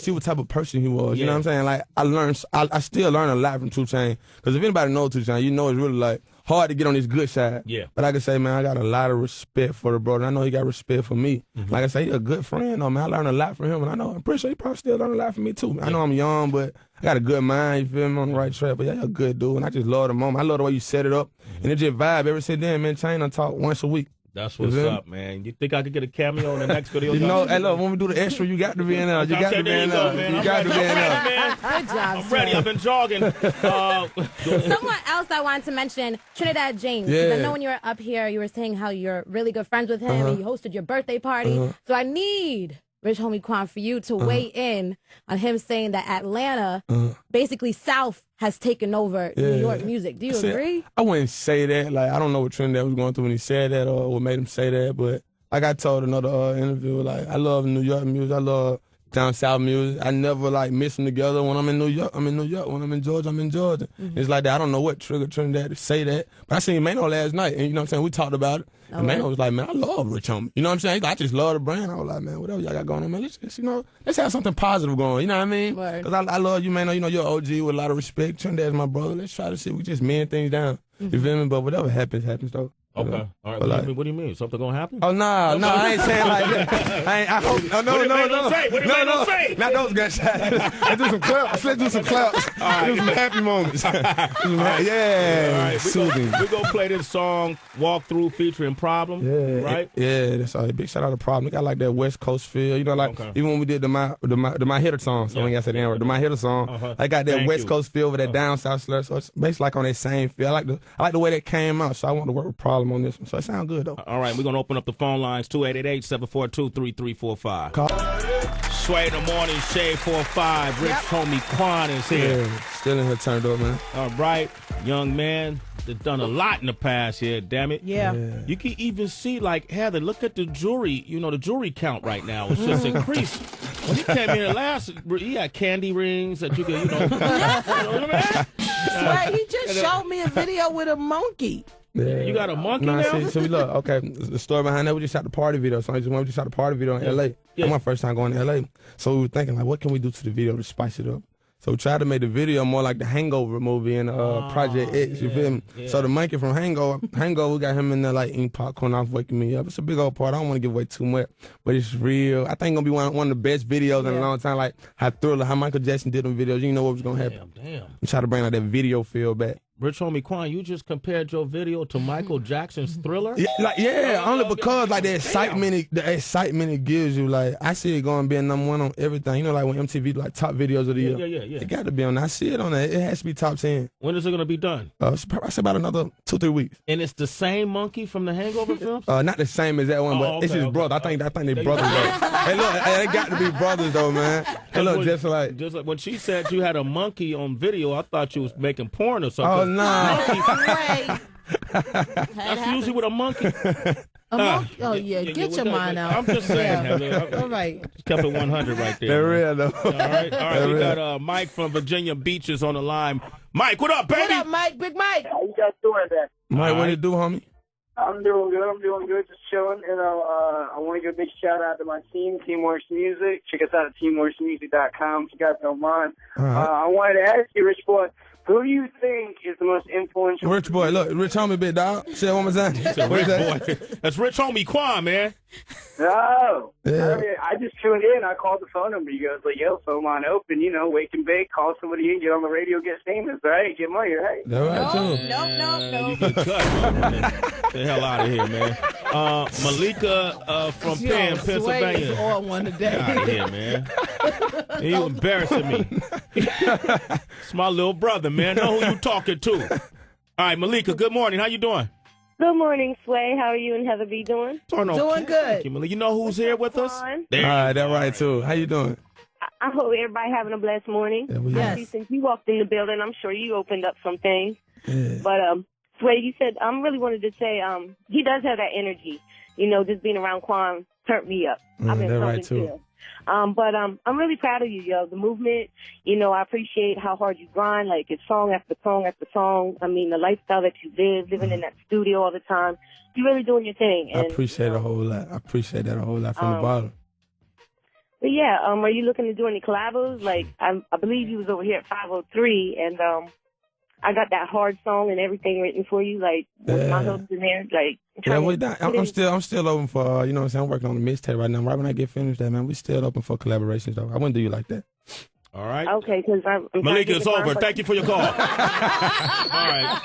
see what type of person he was. You know what I'm saying? Like I still learn a lot from 2 Chainz, because if anybody knows 2 Chainz, you know it's really like hard to get on his good side. Yeah. But I can say, man, I got a lot of respect for the brother. I know he got respect for me. Like I say, he a good friend, though, man. I learned a lot from him, and I'm pretty sure he probably still learned a lot from me, too. I know I'm young, but I got a good mind, you feel me, on the right track. But yeah, you're a good dude, and I just love the moment. I love the way you set it up, and it just vibe. Ever since then, man, Chain done talk once a week. That's what's up, man. You think I could get a cameo in the next video? You know, hey, look, when we do the extra, you got to be in there. You got to be in there. You got to be in there. Good job. I'm ready. I've been jogging. Someone else I wanted to mention, Trinidad James. Yeah. Because I know when you were up here, you were saying how you're really good friends with him and you hosted your birthday party. So I need Rich Homie Quan for you to weigh in on him saying that Atlanta, basically South, has taken over New York music. Do you agree? I wouldn't say that. Like, I don't know what Trinidad was going through when he said that or what made him say that, but like I told another interview, like, I love New York music. I love down south music. I never like mix them together. When I'm in New York, I'm in New York. When I'm in Georgia, I'm in Georgia. It's like that. I don't know what triggered Trinidad to say that, but I seen Mano last night, and you know what I'm saying? We talked about it. And Mano was like, man, I love Rich Homie. You know what I'm saying? I just love the brand. I was like, man, whatever y'all got going on, man, let's have something positive going. You know what I mean? Because I love you, man. You know, you're an OG with a lot of respect. Trinidad's my brother. Let's try to see. We just mend things down. You feel me? But whatever happens, though. Okay. All right. What do you mean? Something gonna happen? Oh, no, I ain't saying like that. I hope. No. Say? Not those guys. Let's do some claps. Let's do some claps. All right. Do some happy moments. Yeah. All right. We're going to play this song, Walk Through, featuring Problem. Yeah. Right? Yeah. That's all. Big shout out to Problem. We got like that West Coast feel. You know, like even when we did the My Hitter song. So when I said the N-word, the My Hitter song, I got that West Coast feel with that down south slur. So it's basically like on that same feel. I like the way that came out. So I want to work with Problem on this one. So it sounds good, though. All right, we're going to open up the phone lines, 288-742-3345. Sway in the morning, Shade 45. Rich Homie Quan is here. Yeah, still in here turned up, man. All right, young man. They've done a lot in the past here, damn it. Yeah. You can even see, like, Heather, look at the jury. You know, the jury count right now is just increased. When he came here last, he had candy rings that you could, you know. Sway, he just showed me a video with a monkey. Yeah. You got a monkey now? So we look, okay, the story behind that, we just shot the party video. So we just shot the party video in L.A. That's my first time going to L.A. So we were thinking, like, what can we do to the video to spice it up? So we tried to make the video more like the Hangover movie in Project X, you feel me? Yeah. So the monkey from Hangover, we got him in there like eating popcorn off, waking me up. It's a big old part. I don't want to give away too much, but it's real. I think it's going to be one of the best videos in a long time, like how Thriller, how Michael Jackson did them videos. You know what was going to happen. Damn. We try to bring out that video feel back. Rich Homie Quan, you just compared your video to Michael Jackson's Thriller? Only because like the excitement it gives you. Like I see it going to be a #1 on everything. You know, like when MTV like top videos of the year. Yeah. It got to be on. I see it on there. It has to be top 10. When is it going to be done? I say about another 2-3 weeks. And it's the same monkey from the Hangover films? Not the same as that one, but it's his brother. I think they brothers though. Hey, look, they got to be brothers though, man. Hey, look, just like when she said you had a monkey on video, I thought you was making porn or something. Oh no. That's usually with a monkey. A monkey? Oh, get your mind out. I'm just saying. All right. Just kept it 100 right there. They're real, though. All right. We got Mike from Virginia Beaches on the line. Mike, what up, baby? What up, Mike? Big Mike. How you guys doing there? Mike, what you do, homie? I'm doing good. Just chilling. And I want to give a big shout out to my team, Teamworks Music. Check us out at teamworksmusic.com if you guys don't mind. I wanted to ask you, Rich Boy, who do you think is the most influential? Rich Boy, look, Rich Homie, big dog. Say it one more time. Rich Boy. That's Rich Homie Quan, man. No. Yeah. I just tuned in. I called the phone number. You guys like, yo, phone line open, wake and bake, call somebody in, get on the radio, get famous, right? Get money, right? That's right, too. No. You get cut, man. Get the hell out of here, man. Malika from Penn, Pennsylvania. Sway is on one today. Get out of here, man. You embarrassing me. It's my little brother, man. Know who you talking to. All right, Malika, good morning. How you doing? Good morning, Sway. How are you and Heather B doing? Doing good. Thank you, Malika. You know who's here with us? All right, that's right, too. How you doing? I hope everybody having a blessed morning. Yes. Since you walked in the building, I'm sure you opened up some things. Yeah. But, Sway, you said, I really wanted to say, he does have that energy. Just being around Quan turned me up. I've been that's something right, too. too. But I'm really proud of you, yo. The movement, I appreciate how hard you grind. Like, it's song after song after song. I mean, the lifestyle that you live, living in that studio all the time. You're really doing your thing. And, I appreciate a whole lot. I appreciate that a whole lot from the bottom. But yeah, are you looking to do any collabos? Like, I believe you was over here at 503, and I got that hard song and everything written for you, like with my hooks in there, like. I'm still open for you know what I'm saying. I'm working on the mixtape right now. Right when I get finished, that man, we still open for collaborations though. I wouldn't do you like that. All right. Okay, because I'm Malika, it's over. Thank you for your call. All right.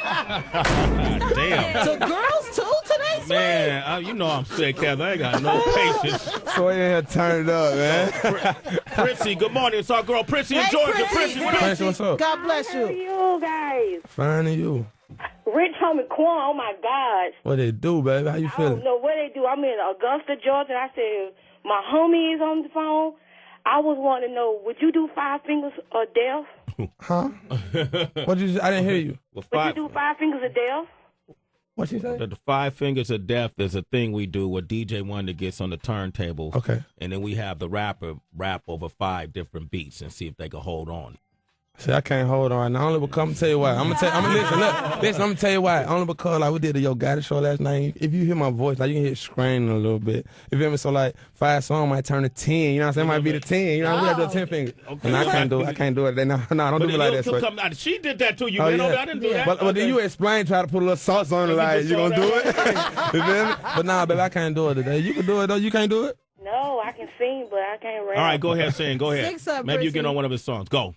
Damn. So girls too today, Sway? Man, you know I'm sick, Kevin. I ain't got no patience. So in here, turn it up, man. Prissy, good morning. It's our girl Prissy in Hey, Georgia. Prissy, Prissy, Prissy, what's up? God bless How are you. you guys? Fine and you. Rich Homie Quan, oh my God. What they do, baby? How you I feeling? don't know what they do. I'm in Augusta, Georgia. I said, my homie is on the phone. I was wanting to know, would you do 5 Fingers of Death? Huh? What did you? I didn't hear you. Well, Would you do 5 Fingers of Death? What you say? The 5 Fingers of Death is a thing we do where DJ Wonder gets on the turntables. Okay. And then we have the rapper rap over 5 different beats and see if they can hold on. See, I can't hold on. I only because I'm gonna tell you why. I'm gonna tell you why. Only because like we did the Yo Gotti show last night. If you hear my voice, like you can hear it screaming a little bit. If you hear me, so like 5 songs might turn to 10. You know what I'm saying? It might be the 10. You know, we have to do 10 fingers. Okay. And I can't do it. I can't do it. No, don't do me like that. Sway. She did that to you, Oh, man. yeah. I didn't do that. But then you explain, try to put a little sauce on it, like you gonna do it. You feel me? But nah, baby, I can't do it today. You can do it though. You can't do it. No, I can sing, but I can't rap. All right, go aid, sing. Go ahead. Sing some, Maybe you Prissy. get on one of his songs. Go.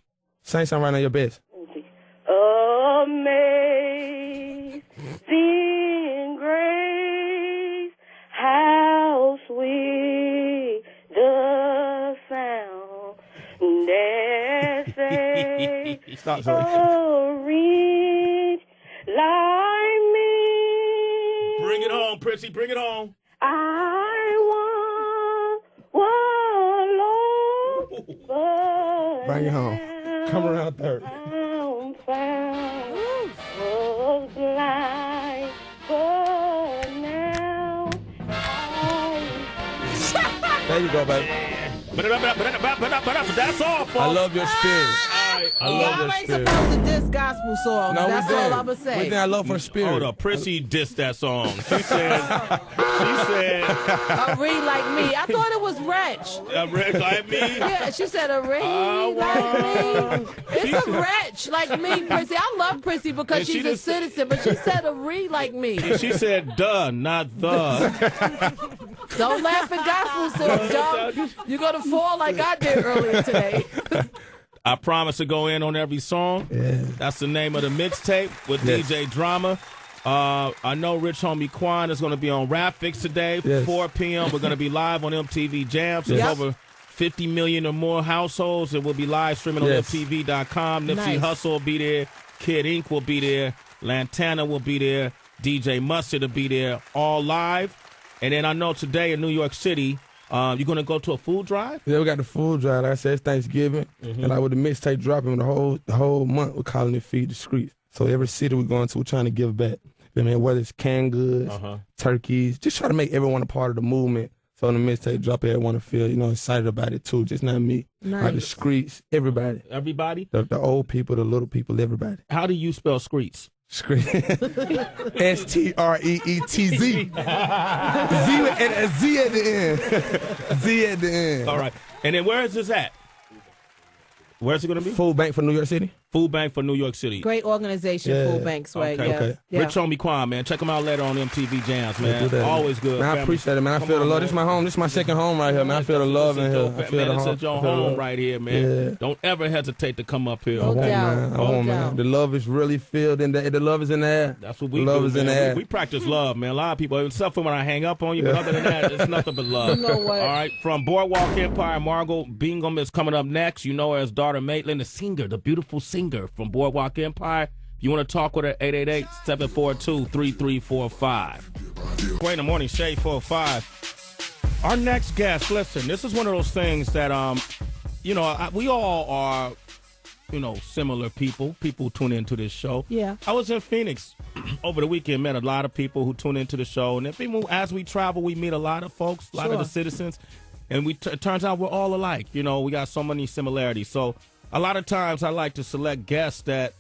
Sing something right now, your best. Amazing grace, how sweet the sound that saved Stop, a wretch like me. Bring it home, Prissy. Bring it home. I want one Lord, but Bring it home. Come around third. I'm found was blind, but now There you go, baby. But that's all, folks. I love your spirit. I love Y'all your ain't spirit. supposed to diss gospel songs. No, That's we did. all I'm going to say. We did. I love her spirit. Hold up. Prissy dissed that song. She said, A read like me. I thought it was wretch. a red like me. Yeah, she said a read like me. It's a wretch like me, Prissy. I love Prissy because And she she's a just- citizen, but she said a read like me. And she said, duh, not the. Don't laugh at gospel songs, y'all. You're going to fall like I did earlier today. I promise to go in on every song. Yeah. That's the name of the mixtape with DJ Drama. I know Rich Homie Quan is going to be on Rap Fix today, Yes. 4 p.m. We're going to be live on MTV Jams. There's Yes. over 50 million or more households. It will be live streaming on Yes. MTV.com. Nipsey Nice. Hussle will be there. Kid Ink will be there. Lantana will be there. DJ Mustard will be there. All live. And then I know today in New York City, you're going to go to a food drive? Yeah, we got the food drive. Like I said, it's Thanksgiving, and like with the mixtape dropping, the whole month we're calling it Feed the Streets. So every city we're going to, we're trying to give back. I mean, whether it's canned goods, turkeys, just try to make everyone a part of the movement. So when the mixtape drop, everyone to feel excited about it too. Just not me, like the streets, everybody, Everybody? the old people, the little people, everybody. How do you spell streets? Street. STREETZ. Z at the end. Z at the end. All right. And then where is this at? Where's it going to be? Food Bank for New York City. Food Bank for New York City. Great organization, Yeah. Food Banks, right? Okay. Yeah. Okay. Yeah. Rich Homie Quan, man. Check him out later on MTV Jams, Yeah, man. do that. Always good. Man, I family. appreciate it, man. I Come feel the on, love. man. This is my home. This is my second home right here, man. I feel the love in here. I feel Man, the this home. is your I feel the home love. right here, man. Yeah. Don't ever hesitate to come up here. No I doubt. want, man. I No want, doubt. man. The love is really filled in the love is in the air. That's what we the love do, is man. in the air. We practice love, man. A lot of people, except for when I hang up on you, but other than that, it's nothing but love. You know what? All right. From Boardwalk Empire, Margo Bingham is coming up next. You know her as daughter Maitland, the singer, the beautiful singer from Boardwalk Empire. If you want to talk with her, 888-742-3345. Great in the morning, Shade 405. Our next guest, listen, this is one of those things that, we all are, similar people. People tune into this show. Yeah. I was in Phoenix over the weekend, met a lot of people who tune into the show. And as we travel, we meet a lot of folks, a lot of the citizens. And it turns out we're all alike. We got so many similarities. So a lot of times I like to select guests that,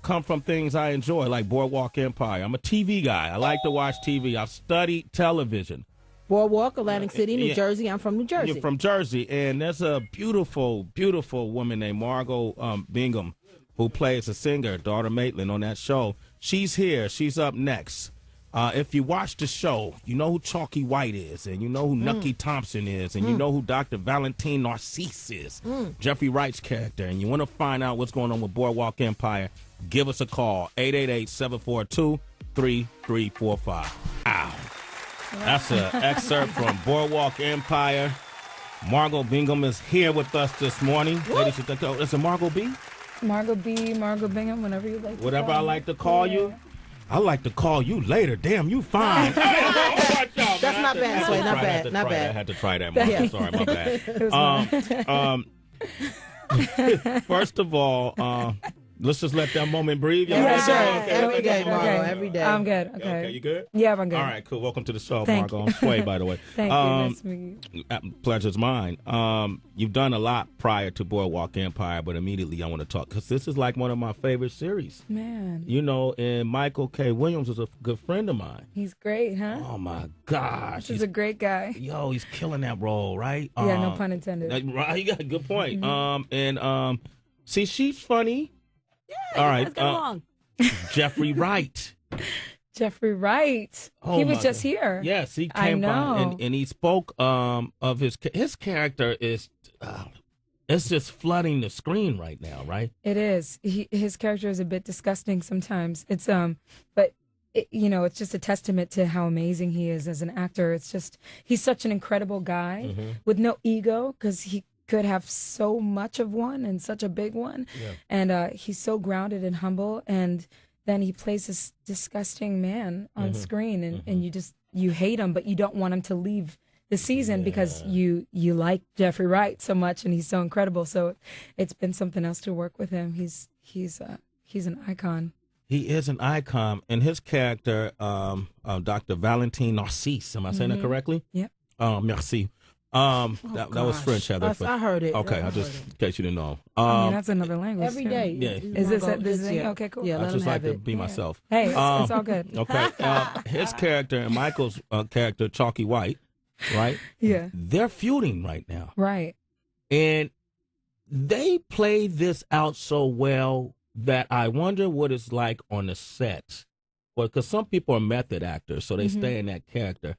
come from things I enjoy, like Boardwalk Empire. I'm a TV guy. I like to watch TV. I've studied television. Boardwalk, Atlantic City, New Yeah. Jersey. I'm from New Jersey. You're from Jersey, and there's a beautiful, beautiful woman named Margo Bingham who plays a singer, daughter Maitland, on that show. She's here. She's up next. If you watch the show, you know who Chalky White is, and you know who Nucky Thompson is, and you know who Dr. Valentine Narcisse is, Jeffrey Wright's character, and you want to find out what's going on with Boardwalk Empire, give us a call, 888-742-3345. Ow. That's an excerpt from Boardwalk Empire. Margo Bingham is here with us this morning. Ladies and gentlemen, is it Margo B? Margo B, Margo Bingham, whenever you like to Whatever call I like to call you. I like to call you later. Damn, you fine. That's not bad, Sway. Not bad. Not bad. I had to try that, Margo. Sorry, my bad. First of all, let's just let that moment breathe. Every day, Margo. Every day. I'm good. Okay. You good? Yeah, I'm good. All right, cool. Welcome to the show, Thank Margo. you. I'm Sway, by the way. Thank you. Nice to meet you. Pleasure's mine. You've done a lot prior to Boardwalk Empire, but immediately I want to talk because this is like one of my favorite series. Man. You know, and Michael K. Williams is a good friend of mine. He's great, huh? Oh, my gosh. He's a great guy. Yo, he's killing that role, right? Yeah, no pun intended. Right, you got a good point. See, she's funny. All right. Let's get along. Jeffrey Wright. Jeffrey Wright. Oh, He was my just God. here. Yes, he came by and he spoke of his character is it's just flooding the screen right now, right? It is. His character is a bit disgusting sometimes. It's but it's just a testament to how amazing he is as an actor. It's just he's such an incredible guy with no ego because he could have so much of one and such a big one. Yeah. And he's so grounded and humble, and then he plays this disgusting man on screen, and you hate him, but you don't want him to leave the season because you like Jeffrey Wright so much, and he's so incredible. So it's been something else to work with him. He's an icon. He is an icon, and his character, Dr. Valentine Narcisse. Am I saying that correctly? Yep. Merci. That was French, Heather. I heard it. Okay, in case you didn't know. That's another language. Every day. Yeah. Is this thing? Yeah. Okay, cool. Yeah, I let just him like have to it. be myself. Hey, it's all good. Okay. His character and Michael's character, Chalky White, right? Yeah. They're feuding right now. Right. And they play this out so well that I wonder what it's like on the set. Well, because some people are method actors, so they stay in that character.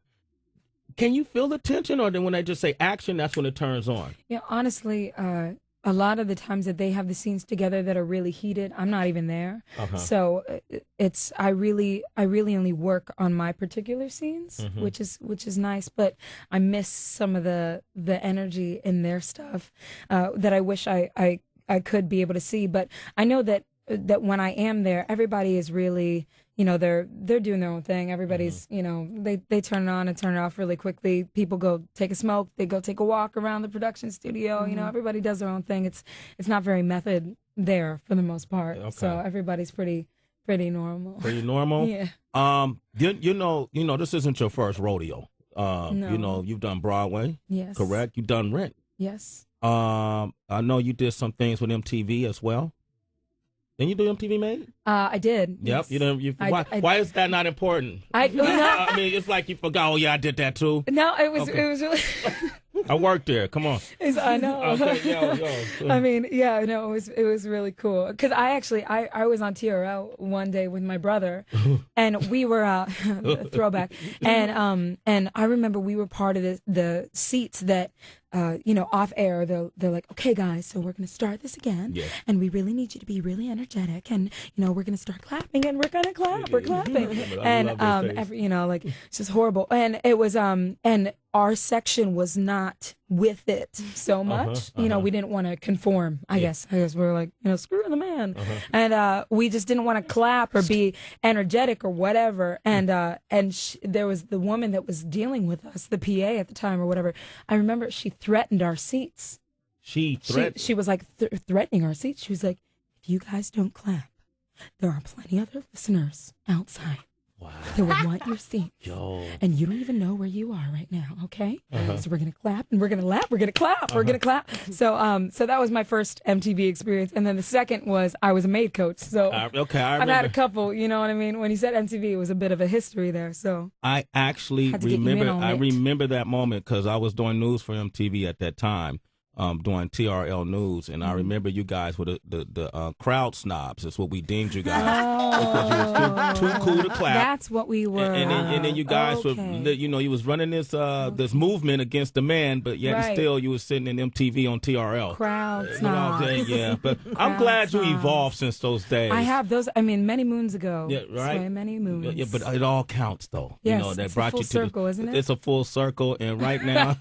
Can you feel the tension, or then when they just say action, that's when it turns on? Yeah, honestly, a lot of the times that they have the scenes together that are really heated, I'm not even there. So I really only work on my particular scenes, which is nice. But I miss some of the energy in their stuff that I wish I could be able to see. But I know that when I am there, everybody is really, they're doing their own thing. Everybody's, they turn it on and turn it off really quickly. People go take a smoke. They go take a walk around the production studio. Everybody does their own thing. It's not very method there for the most part. Okay. So everybody's pretty normal. Pretty normal? Yeah. This isn't your first rodeo. No. You've done Broadway. Yes. Correct? You've done Rent. Yes. I know you did some things with MTV as well. Didn't you do MTV Made? I did. Yep. Yes. Why is that not important? I mean, it's like you forgot. Oh yeah, I did that too. No, it was really. I worked there. Come on. I know. Okay, yo. I mean, yeah, no, it was really cool because I was on TRL one day with my brother, and we were throwback, and I remember we were part of the seats that. Off air, they're like, okay, guys, so we're going to start this again. Yeah. And we really need you to be really energetic. And, we're going to start clapping and we're going to clap. We're clapping. And, it's just horrible. And it was, and our section was not with it so much. We didn't want to conform, I guess. We were like, screw the man. And we just didn't want to clap or be energetic or whatever. And there was the woman that was dealing with us, the PA at the time or whatever. I remember she threatened our seats. She threatened? She was like threatening our seats. She was like, if you guys don't clap, there are plenty other listeners outside. Wow. That would want your seat. Yo. And you don't even know where you are right now, okay? So we're going to clap and we're going to laugh. We're going to clap. We're going to clap. So that was my first MTV experience. And then the second was I was a maid coach. So I remember. I've had a couple, you know what I mean? When you said MTV, it was a bit of a history there. So I actually remember that moment because I was doing news for MTV at that time. doing TRL News, and I remember you guys were the crowd snobs. That's what we deemed you guys. Because you was too cool to clap. That's what we were. And then you guys were, you was running this this movement against the man, but yet and still you was sitting in MTV on TRL. Crowd snobs. You know what I'm saying? Yeah, but I'm glad you evolved since those days. I have those. I mean, many moons ago. Yeah, right. Sway, many moons. Yeah, but it all counts, though. Yes, you know, that it's brought a full you to circle, isn't it? It's a full circle, and right now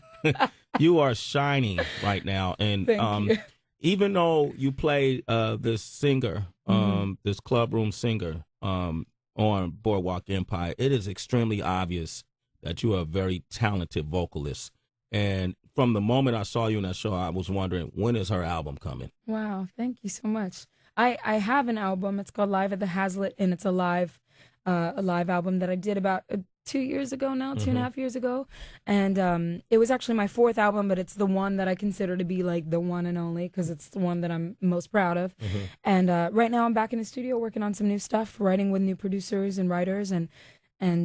you are shining right now. And Thank you. even though you play this singer, this clubroom singer, on Boardwalk Empire, it is extremely obvious that you are a very talented vocalist. And from the moment I saw you in that show, I was wondering, when is her album coming? Wow, thank you so much. I have an album. It's called Live at the Hazlitt, and it's a live album that I did about 2 years ago now, 2.5 years ago. And it was actually my 4th album, but it's the one that I consider to be like the one and only, because it's the one that I'm most proud of. And right now I'm back in the studio working on some new stuff, writing with new producers and writers, and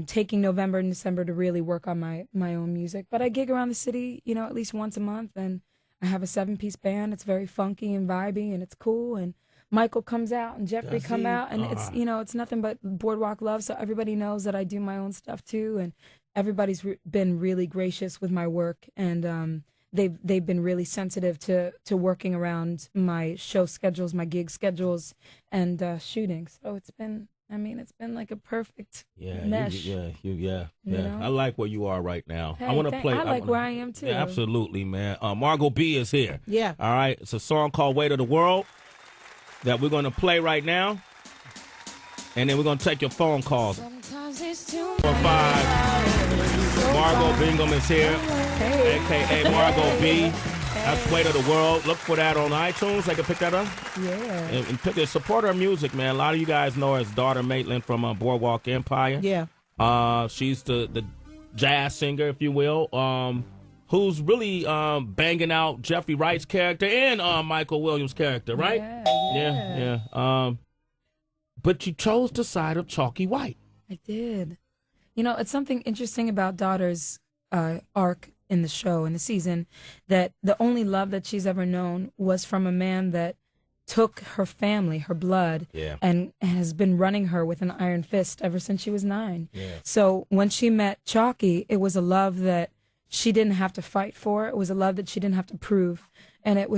taking November and December to really work on my own music. But I gig around the city, you know, at least once a month, and I have a 7-piece band. It's very funky and vibey, and it's cool. And Michael comes out and Jeffrey come out, and it's, you know, it's nothing but Boardwalk love. So everybody knows that I do my own stuff too, and everybody's been really gracious with my work, and they've been really sensitive to working around my show schedules, my gig schedules, and shooting. So it's been like a perfect mesh. You know? I like where you are right now. Hey, I want to play. I like where I am too. Yeah, absolutely, man. Margo B is here. Yeah. All right. It's a song called "Weight of the World" that we're going to play right now, and then we're going to take your phone calls. 4-5. Margo Bingham is here, a.k.a. Margo B. That's Weight of the World. Look for that on iTunes. They can pick that up. Yeah. And pick it. Support her music, man. A lot of you guys know her as daughter Maitland from Boardwalk Empire. Yeah. She's the jazz singer, if you will, who's really banging out Jeffrey Wright's character and Michael Williams' character, right? Yeah. But you chose the side of Chalky White. I did. You know, it's something interesting about Daughter's arc in the show, in the season, that the only love that she's ever known was from a man that took her family, her blood, and has been running her with an iron fist ever since she was 9. So when she met Chalky, it was a love that she didn't have to fight for. It was a love that she didn't have to prove. And it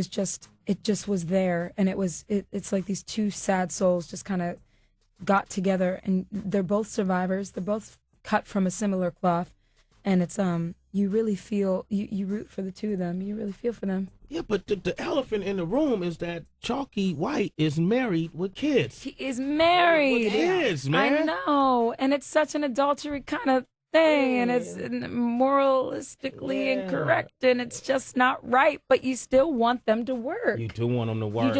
just was there. And it's like these two sad souls just kind of got together, and they're both survivors. They're both cut from a similar cloth. And it's, you really feel, you root for the two of them. You really feel for them. Yeah, but the elephant in the room is that Chalky White is married with kids. He is married. With kids, man. I know. And it's such an adultery kind of thing, and it's moralistically incorrect, and it's just not right, but you still want them to work. You do want them to work.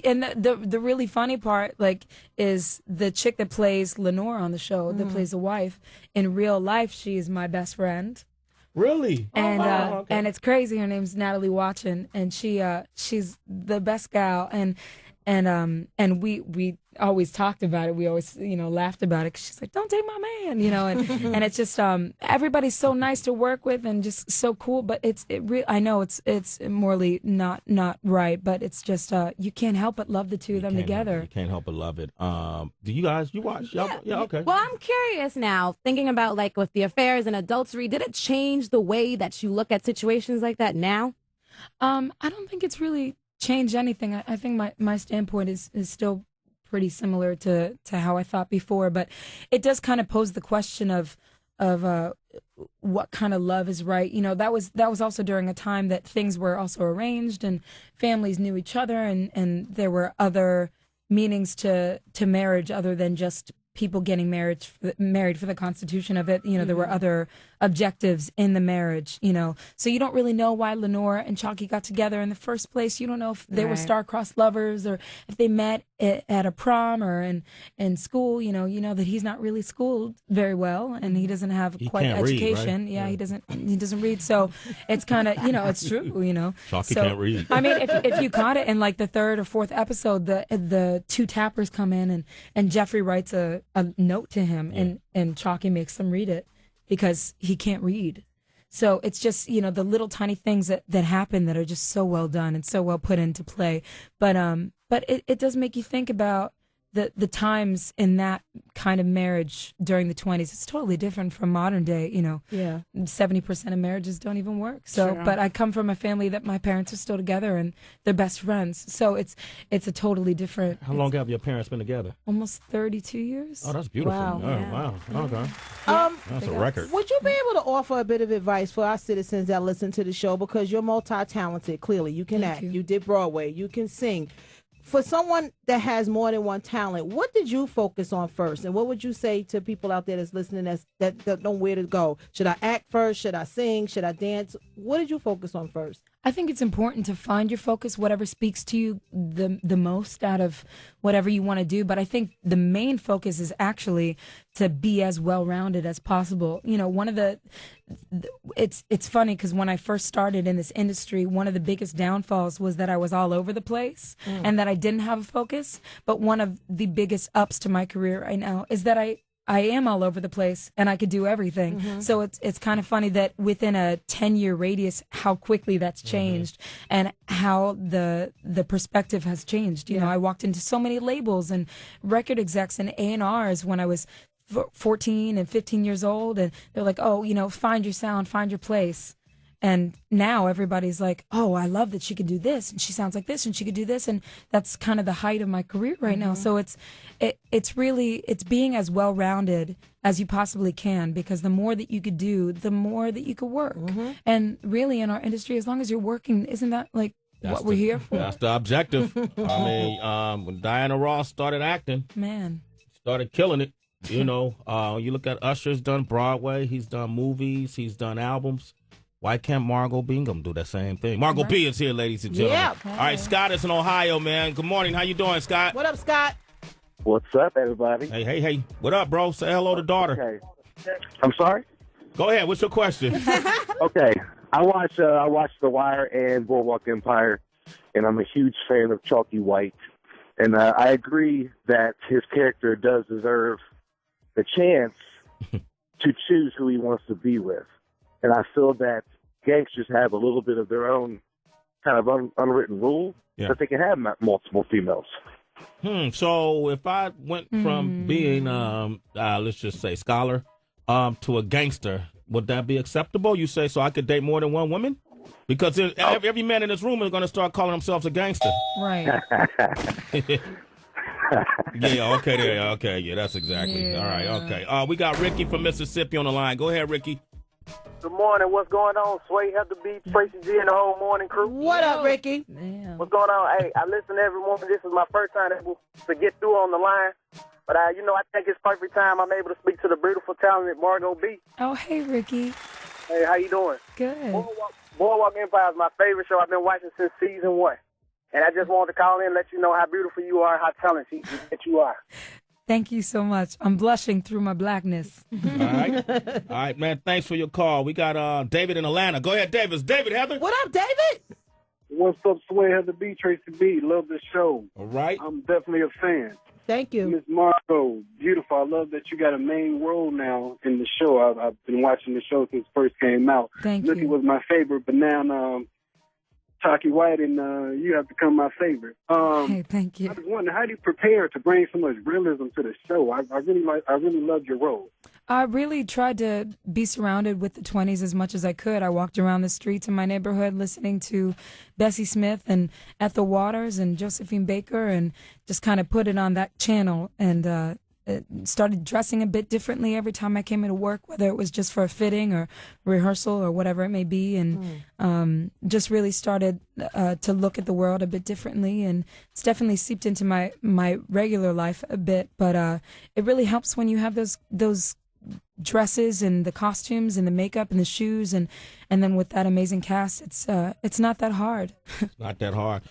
And the really funny part, like, is the chick that plays Lenore on the show, that plays the wife, in real life, she is my best friend. Really? And okay. And it's crazy. Her name's Natalie Watchin, and she's the best gal, and we always talked about it. We always, laughed about it, 'cause she's like, "Don't take my man," and it's just everybody's so nice to work with and just so cool. But I know it's morally not right, but it's just you can't help but love the two of them together. You can't help but love it. Do you watch? Yeah, okay. Well, I'm curious now, thinking about like with the affairs and adultery, did it change the way that you look at situations like that now? I don't think it's really changed anything. I think my standpoint is still pretty similar to how I thought before, but it does kind of pose the question of what kind of love is right. That was also during a time that things were also arranged and families knew each other, and there were other meanings to marriage other than just people getting married for the constitution of it. There were other objectives in the marriage, So you don't really know why Lenore and Chalky got together in the first place. You don't know if they were star-crossed lovers or if they met at a prom or in school. You know that he's not really schooled very well, and he doesn't have quite education. Read, right? He doesn't read. So it's kind of, it's true, Chalky can't read. I mean, if you caught it in like the 3rd or 4th episode, the two tappers come in and Jeffrey writes a note to him, and Chalky makes them read it because he can't read. So it's just, you know, the little tiny things that happen that are just so well done and so well put into play. But it does make you think about the times in that kind of marriage during the 20s. It's totally different from modern day, you know. Yeah. 70% of marriages don't even work. So, Sure. but I come from a family that my parents are still together and they're best friends. So it's a totally different. How long have your parents been together? Almost 32 years. Oh, that's beautiful. Wow. Oh, Yeah. wow. Okay. That's a Would record. you be able to offer a bit of advice for our citizens that listen to the show? Because you're multi-talented, clearly. You can act. You did Broadway. You can sing. For someone that has more than one talent, what did you focus on first? And what would you say to people out there that's listening that don't know where to go? Should I act first? Should I sing? Should I dance? What did you focus on first? I think it's important to find your focus, whatever speaks to you the most out of whatever you want to do. But I think the main focus is actually to be as well-rounded as possible. You know, one of it's funny because when I first started in this industry, one of the biggest downfalls was that I was all over the place and that I didn't have a focus. But one of the biggest ups to my career right now is that I am all over the place and I could do everything. Mm-hmm. So it's kind of funny that within a 10-year radius, how quickly that's changed and how the perspective has changed. You know, I walked into so many labels and record execs and A&Rs when I was 14 and 15 years old. And they're like, oh, you know, find your sound, find your place. And now everybody's like, oh, I love that she could do this and she sounds like this and she could do this. And that's kind of the height of my career right now. So it's really being as well-rounded as you possibly can, because the more that you could do, the more that you could work. And really in our industry, as long as you're working, isn't that like what we're here for? That's the objective. I mean, when Diana Ross started acting, started killing it. You know, you look at Usher's done Broadway, he's done movies, he's done albums. Why can't Margo Bingham do that same thing? Margo B is here, ladies and gentlemen. Yeah. All right, Scott is in Ohio, man. Good morning. How you doing, Scott? What up, Scott? What's up, everybody? Hey. What up, bro? Say hello to daughter. Okay. I'm sorry? Go ahead. What's your question? Okay. I watch The Wire and Boardwalk Empire, and I'm a huge fan of Chalky White. And I agree that his character does deserve the chance to choose who he wants to be with. And I feel that gangsters have a little bit of their own kind of unwritten rule that they can have multiple females. So if I went from being, let's just say, scholar to a gangster, would that be acceptable? You say so I could date more than one woman? Because every man in this room is going to start calling themselves a gangster. Right. Yeah, okay, there. Okay, yeah, that's exactly. Yeah. All right, okay. We got Ricky from Mississippi on the line. Go ahead, Ricky. Good morning. What's going on? Sway, Heather B, Tracy G, and the whole morning crew. What up, Ricky? What's going on? Hey, I listen every morning. This is my first time able to get through on the line. But, I think it's perfect time I'm able to speak to the beautiful, talented Margo B. Oh, hey, Ricky. Hey, how you doing? Good. Boardwalk Empire is my favorite show. I've been watching since season 1. And I just wanted to call in and let you know how beautiful you are, how talented that you are. Thank you so much. I'm blushing through my blackness. All right, man. Thanks for your call. We got David in Atlanta. Go ahead, David. It's David, Heather. What up, David? What's up, Sway, Heather B, Tracy B? Love the show. All right. I'm definitely a fan. Thank you. Miss Margo, beautiful. I love that you got a main role now in the show. I've been watching the show since it first came out. Thank you. Looky was my favorite, but now Chalky White and you have become my favorite. Hey, thank you. I was wondering, how do you prepare to bring so much realism to the show? I really loved your role. I really tried to be surrounded with the 20s as much as I could. I walked around the streets in my neighborhood listening to Bessie Smith and Ethel Waters and Josephine Baker and just kind of put it on that channel and started dressing a bit differently every time I came into work, whether it was just for a fitting or rehearsal or whatever it may be, and just really started to look at the world a bit differently, and it's definitely seeped into my regular life a bit, but it really helps when you have those dresses and the costumes and the makeup and the shoes and then with that amazing cast, it's not that hard. It's not that hard.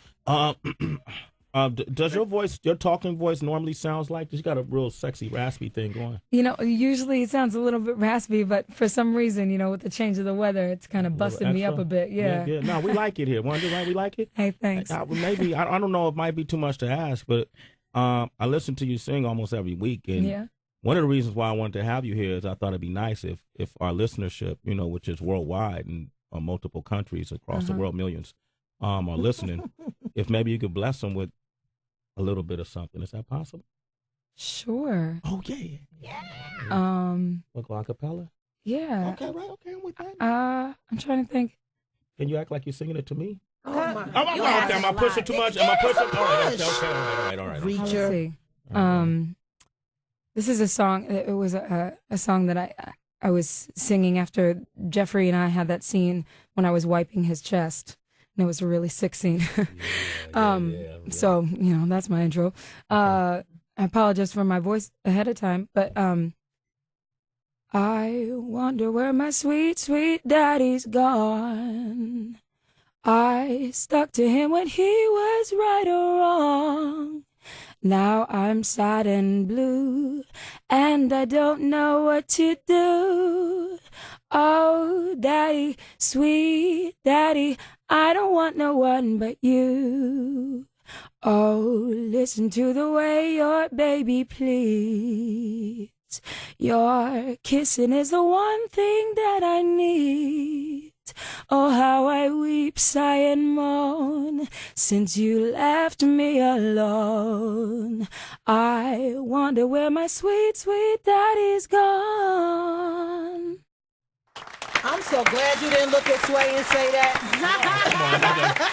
Does your talking voice normally sounds like? You got a real sexy, raspy thing going. Usually it sounds a little bit raspy, but for some reason, with the change of the weather, it's kind of busted me up a bit. Yeah. No, we like it here. Wonder why we like it? Hey, thanks. Maybe I don't know. It might be too much to ask, but I listen to you sing almost every week, and one of the reasons why I wanted to have you here is I thought it'd be nice if our listenership, which is worldwide and multiple countries across the world, millions, are listening, if maybe you could bless them with a little bit of something. Is that possible? Sure. Oh, yeah. Like a cappella? Yeah. Okay, right. Okay, I'm with that. I'm trying to think. Can you act like you're singing it to me? Oh, my. Okay, am I pushing too much? Am I pushing? All right. Let's see. This is a song. It was a song that I was singing after Jeffrey and I had that scene when I was wiping his chest. And it was a really sick scene. So, that's my intro. I apologize for my voice ahead of time, but I wonder where my sweet, sweet daddy's gone. I stuck to him when he was right or wrong. Now I'm sad and blue, and I don't know what to do. Oh, daddy, sweet daddy, I don't want no one but you. Oh, listen to the way your baby pleads. Your kissing is the one thing that I need. Oh, how I weep, sigh, and moan since you left me alone. I wonder where my sweet, sweet daddy's gone. I'm so glad you didn't look at Sway and say that.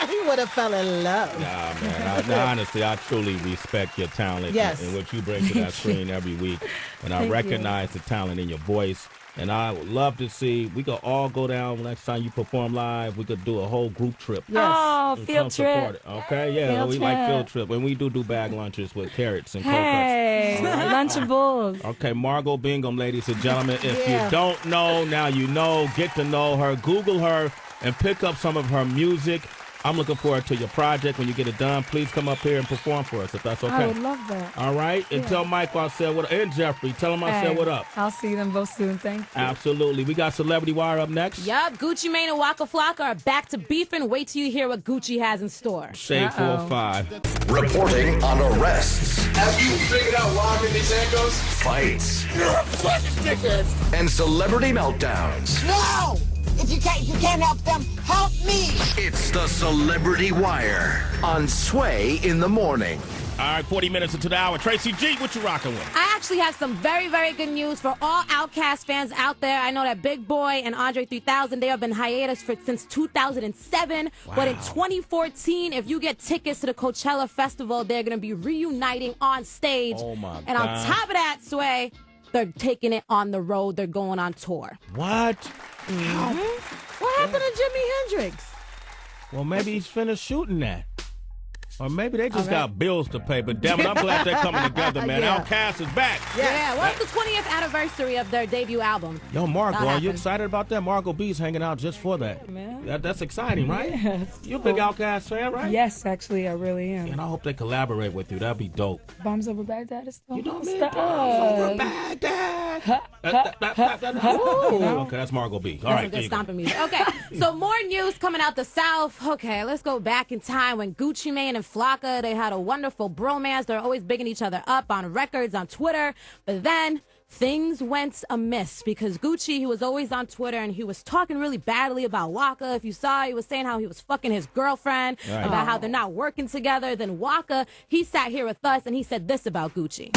He would have fell in love. Nah, man. Honestly, I truly respect your talent and what you bring to that screen every week. And I recognize the talent in your voice. And I would love to see, we could all go down next time you perform live. We could do a whole group trip. Yes. Oh, field trip. Okay, yeah, we like field trip. And we do bag lunches with carrots and Hey, Lunchables. Okay, Margo Bingham, ladies and gentlemen. If you don't know, now you know. Get to know her. Google her and pick up some of her music. I'm looking forward to your project. When you get it done, please come up here and perform for us, if that's okay. I would love that. All right? And tell Michael I said what up. And Jeffrey, tell him I said what up. I'll see them both soon. Thank you. Absolutely. We got Celebrity Wire up next. Yup. Gucci Mane and Waka Flocka are back to beefing. Wait till you hear what Gucci has in store. Shade 405. Reporting on arrests. Have you figured out why these angles? Fights. You're a fucking dickhead. And celebrity meltdowns. No! If you can't help them, help me! It's the Celebrity Wire on Sway in the Morning. All right, 40 minutes into the hour. Tracy G, what you rocking with? I actually have some very, very good news for all Outkast fans out there. I know that Big Boy and Andre 3000, they have been hiatus since 2007. Wow. But in 2014, if you get tickets to the Coachella Festival, they're going to be reuniting on stage. Oh, my God. And on top of that, Sway, they're taking it on the road. They're going on tour. What? Mm-hmm. What happened to Jimi Hendrix? Well, maybe he's finished shooting that. Or maybe they just got bills to pay. But damn it, I'm glad they're coming together, man. Outkast is back. Yeah, well, it's the 20th anniversary of their debut album. Yo, Margo, are you excited about that? Margo B's hanging out just for that. Man. That's exciting, right? Yeah, You're a big Outkast fan, right? Yes, actually, I really am. And I hope they collaborate with you. That'd be dope. Bombs Over Baghdad is still You know what I mean? stuff. Bombs Over Baghdad. Okay, that's Margo B. All right, good stomping music. Okay, so more news coming out the South. Okay, let's go back in time when Gucci Mane and Flocka, they had a wonderful bromance. They're always bigging each other up on records, on Twitter. But then things went amiss because Gucci, he was always on Twitter and he was talking really badly about Waka. If you saw, he was saying how he was fucking his girlfriend, about how they're not working together. Then Waka, he sat here with us and he said this about Gucci.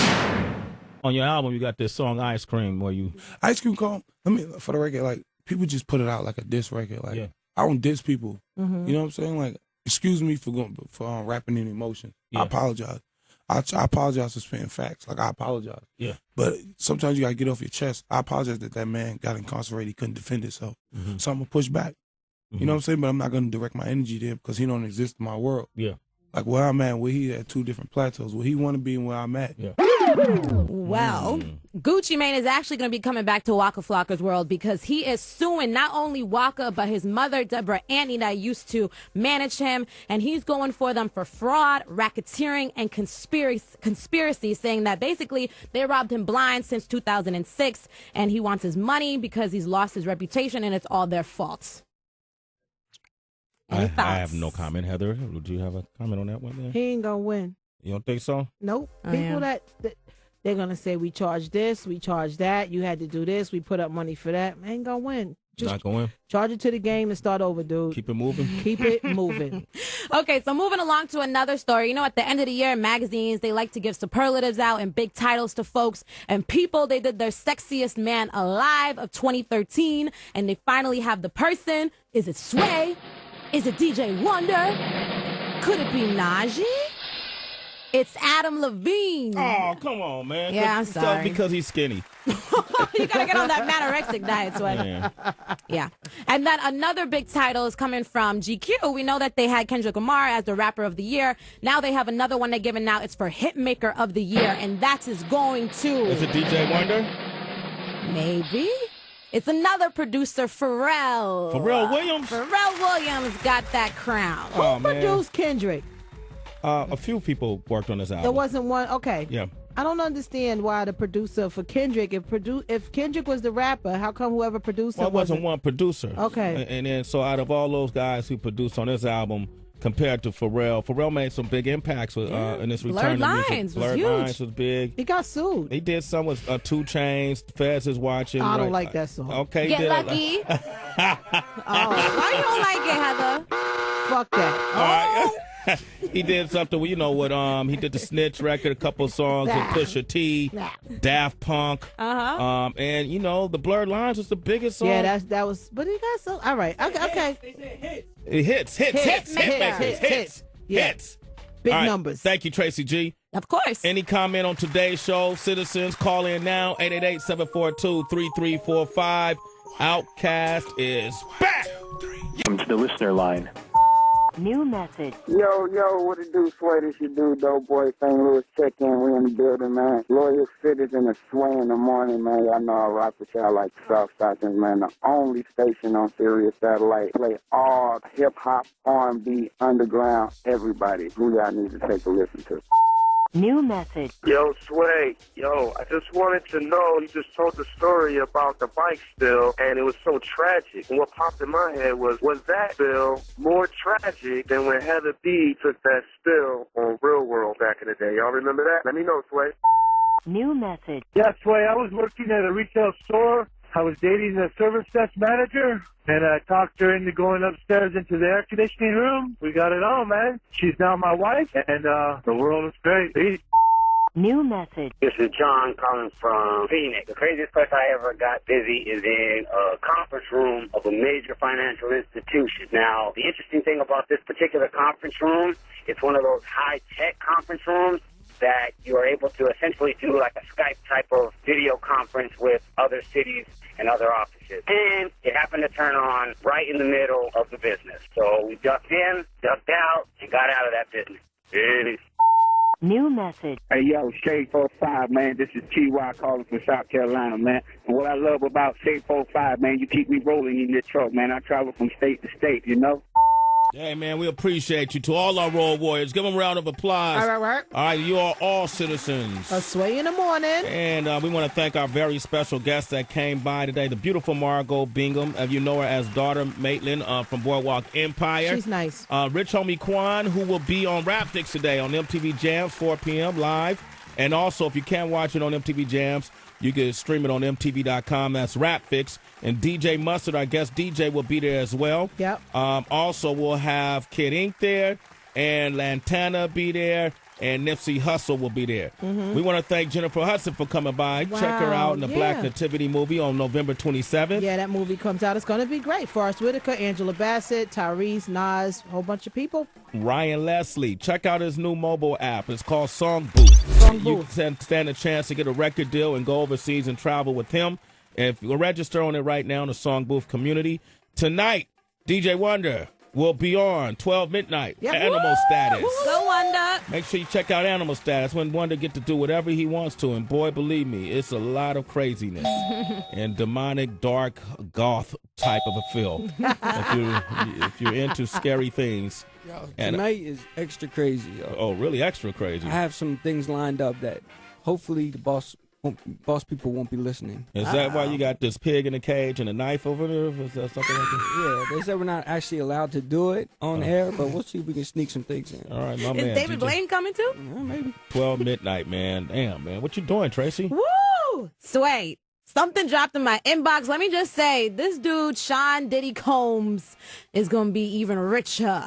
On your album, you got this song "Ice Cream" where you Ice Cream call. Let me for the record, like people just put it out like a diss record. Like I don't diss people. Mm-hmm. You know what I'm saying? Like excuse me for rapping in emotion. I apologize. I apologize for spitting facts. Like I apologize. Yeah. But sometimes you gotta get off your chest. I apologize that man got incarcerated. He couldn't defend himself. So I'm gonna push back. You know what I'm saying? But I'm not gonna direct my energy there because he don't exist in my world. Yeah. Like where I'm at, where he at, two different plateaus. Where he want to be and where I'm at. Yeah. Well, Gucci Mane is actually going to be coming back to Waka Flocka's world because he is suing not only Waka, but his mother, Deborah Annie, that used to manage him. And he's going for them for fraud, racketeering, and conspiracy, saying that basically they robbed him blind since 2006. And he wants his money because he's lost his reputation and it's all their fault. I have no comment. Heather, do you have a comment on that one there? He ain't gonna win. You don't think so? Nope. People that They're going to say, we charge this, we charge that, you had to do this, we put up money for that. Ain't going to win. Just not going. Charge it to the game and start over, dude. Keep it moving. Keep it moving. Okay, so moving along to another story. You know, at the end of the year, magazines, they like to give superlatives out and big titles to folks. And People, they did their Sexiest Man Alive of 2013. And they finally have the person. Is it Sway? Is it DJ Wonder? Could it be Najee? It's Adam Levine. Oh, come on, man. Yeah, I'm sorry. Because he's skinny. You gotta get on that anorexic diet, Sway. Yeah. And then another big title is coming from GQ. We know that they had Kendrick Lamar as the Rapper of the Year. Now they have another one they're giving out. It's for Hitmaker of the Year, and that is going to... Is it DJ Wonder? Maybe. It's another producer, Pharrell. Pharrell Williams? Pharrell Williams got that crown. Oh, Who man. produced Kendrick? A few people worked on this album. There wasn't one. Okay. Yeah. I don't understand why the producer for Kendrick, if Kendrick was the rapper, how come whoever produced Well, it it wasn't one producer. Okay. And then, so out of all those guys who produced on this album, compared to Pharrell made some big impacts with, in his return to music. Lines was Blurred huge. Lines was big. He got sued. He did some with 2 Chainz. Fez is watching. I don't right? like that song. Okay. Get did. lucky. Why you don't like it, Heather? Fuck that. All right. He did something with, he did the Snitch record, a couple of songs with Pusha T, Daft Punk. Uh-huh. And, the Blurred Lines was the biggest song. Yeah, that was, but he got so, all right. Okay. It hits. Hits. Yeah. Big All right. numbers. Thank you, Tracy G. Of course. Any comment on today's show? Citizens, call in now, 888-742-3345. Outcast is back. Welcome to the listener line. New message. Yo, what it do, Sway? This your dude, Dope Boy, St. Louis. Check in. We in the building, man. Loyal citizen of Sway in the morning, man. Y'all know I rock with y'all like South Stockton, man. The only station on Sirius Satellite. Play all hip-hop, R&B, underground, everybody. Who y'all need to take a listen to. New message. Yo, Sway. Yo, I just wanted to know, you just told the story about the bike spill, and it was so tragic. And what popped in my head was that spill more tragic than when Heather B took that spill on Real World back in the day? Y'all remember that? Let me know, Sway. New message. Yeah, Sway, I was working at a retail store. I was dating the service desk manager, and I talked her into going upstairs into the air conditioning room. We got it on, man. She's now my wife, and the world is great. Peace. New message. This is John calling from Phoenix. The craziest place I ever got busy is in a conference room of a major financial institution. Now, the interesting thing about this particular conference room, it's one of those high-tech conference rooms that you are able to essentially do like a Skype type of video conference with other cities and other offices. And it happened to turn on right in the middle of the business. So we ducked in, ducked out, and got out of that business. Peace. New message. Hey, yo, Shade 45, man. This is T.Y. calling from South Carolina, man. And what I love about Shade 45, man, you keep me rolling in your truck, man. I travel from state to state, Hey, man, we appreciate you. To all our Road Warriors, give them a round of applause. All right. All right, you are all citizens. A Sway in the morning. And we want to thank our very special guest that came by today, the beautiful Margo Bingham. You know her as daughter Maitland from Boardwalk Empire. She's nice. Rich Homie Quan, who will be on Rap Fix today on MTV Jams, 4 p.m. live. And also, if you can't watch it on MTV Jams, you can stream it on MTV.com. That's Rap Fix. And DJ Mustard, our guest DJ, will be there as well. Yep. Also, we'll have Kid Ink there, and Lantana be there, and Nipsey Hussle will be there. Mm-hmm. We want to thank Jennifer Hudson for coming by. Wow, Check her out in the yeah. Black Nativity movie on November 27th. Yeah, that movie comes out. It's going to be great. Forrest Whitaker, Angela Bassett, Tyrese, Nas, a whole bunch of people. Ryan Leslie. Check out his new mobile app. It's called Song Booth. You can stand a chance to get a record deal and go overseas and travel with him. And if you register on it right now in the Song Booth community, tonight, DJ Wonder will be on 12 midnight. Yep. Animal Status. Go Wonder. Make sure you check out Animal Status when Wonder get to do whatever he wants to. And boy, believe me, it's a lot of craziness and demonic, dark, goth type of a feel. if you're into scary things. Tonight is extra crazy. Yo. Oh, really extra crazy. I have some things lined up that hopefully the boss boss people won't be listening. Is that why you got this pig in a cage and a knife over there? Is that something like that? Yeah, they said we're not actually allowed to do it on air, but we'll see if we can sneak some things in. All right, my man. Is David Blaine coming too? Yeah, maybe. 12 midnight, man. Damn, man. What you doing, Tracy? Woo! Sway. Something dropped in my inbox. Let me just say, this dude, Sean Diddy Combs, is going to be even richer.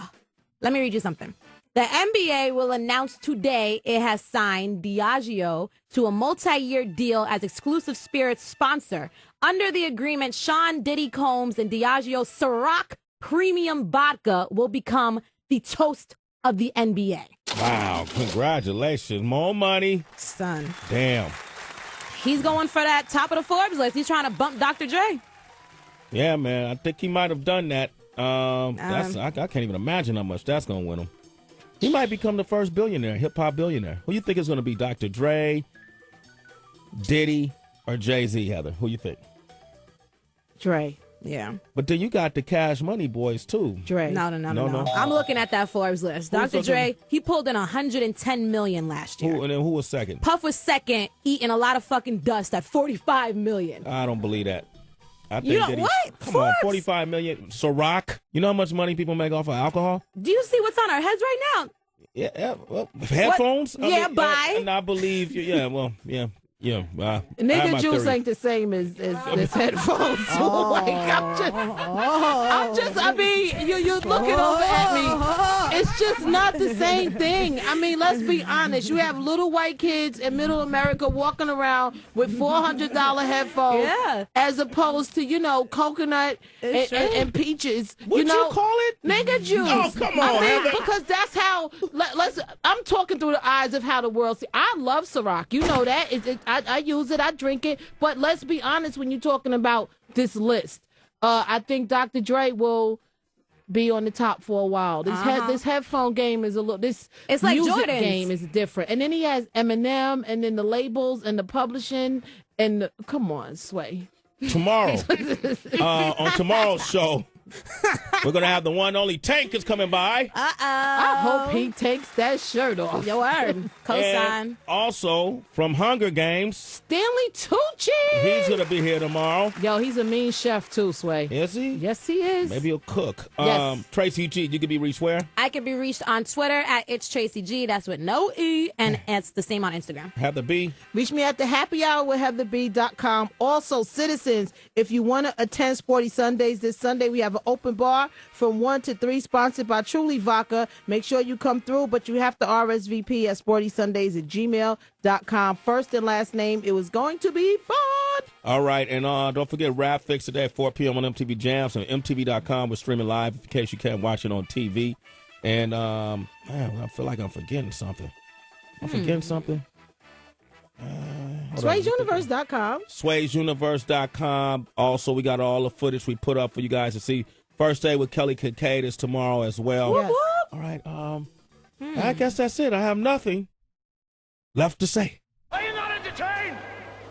Let me read you something. The NBA will announce today it has signed Diageo to a multi-year deal as exclusive spirits sponsor. Under the agreement, Sean Diddy Combs and Diageo Ciroc Premium Vodka will become the toast of the NBA. Wow, congratulations. More money. Son. Damn. He's going for that top of the Forbes list. He's trying to bump Dr. Dre. Yeah, man. I think he might have done that. I can't even imagine how much that's going to win him. He might become the first billionaire, hip-hop billionaire. Who you think is going to be, Dr. Dre, Diddy, or Jay-Z, Heather? Who you think? Dre. Yeah. But then you got the Cash Money boys, too. Dre. No. I'm looking at that Forbes list. Dr. Dre, he pulled in $110 million last year. And then who was second? Puff was second, eating a lot of fucking dust at $45 million. I don't believe that. I think You know Diddy, what? Come on, $45 million. Ciroc. You know how much money people make off of alcohol? Do you see what's on our heads right now? Yeah, well, headphones? Bye. And I believe, yeah. Nigga juice ain't the same as headphones. I mean, you looking over at me. It's just not the same thing. I mean, let's be honest. You have little white kids in middle America walking around with $400 headphones as opposed to, coconut and peaches. What you call it? Nigga juice. Oh, come on, Heather. because that's how, I'm talking through the eyes of how the world sees. I love Ciroc. You know that. I use it. I drink it. But let's be honest when you're talking about this list. I think Dr. Dre will be on the top for a while. This headphone game is a little. It's like music Jordans. game is different. And then he has Eminem, and then the labels and the publishing and come on, Sway. Tomorrow, on tomorrow's show, we're gonna have the one only Tank is coming by. I hope he takes that shirt off. Yo, word. Cosign. And also from Hunger Games, Stanley Tucci. he's gonna be here tomorrow. Yo, he's a mean chef too, Sway. Is he? Yes, he is. Maybe he'll cook. Yes. Tracy G, you can be reached where? I can be reached on Twitter at It's Tracy G. That's with no E, and it's the same on Instagram. Heather B. Reach me at the happy hour with HeatherB.com. Also, citizens, if you want to attend Sporty Sundays this Sunday, we have an open bar from 1 to 3, sponsored by Truly Vodka. Make sure you come through, but you have to RSVP at sportysundays@gmail.com. First and last name. It was going to be fun. All right, and don't forget Rap Fix today at 4 p.m. on MTV Jams and MTV.com. We're streaming live in case you can't watch it on TV. And, man, I feel like I'm forgetting something. I'm forgetting something. Sway'sUniverse.com. Sway'sUniverse.com. Also, we got all the footage we put up for you guys to see. First Day with Kelly Kincaid is tomorrow as well. Yes. All right, I guess that's it. I have nothing left to say.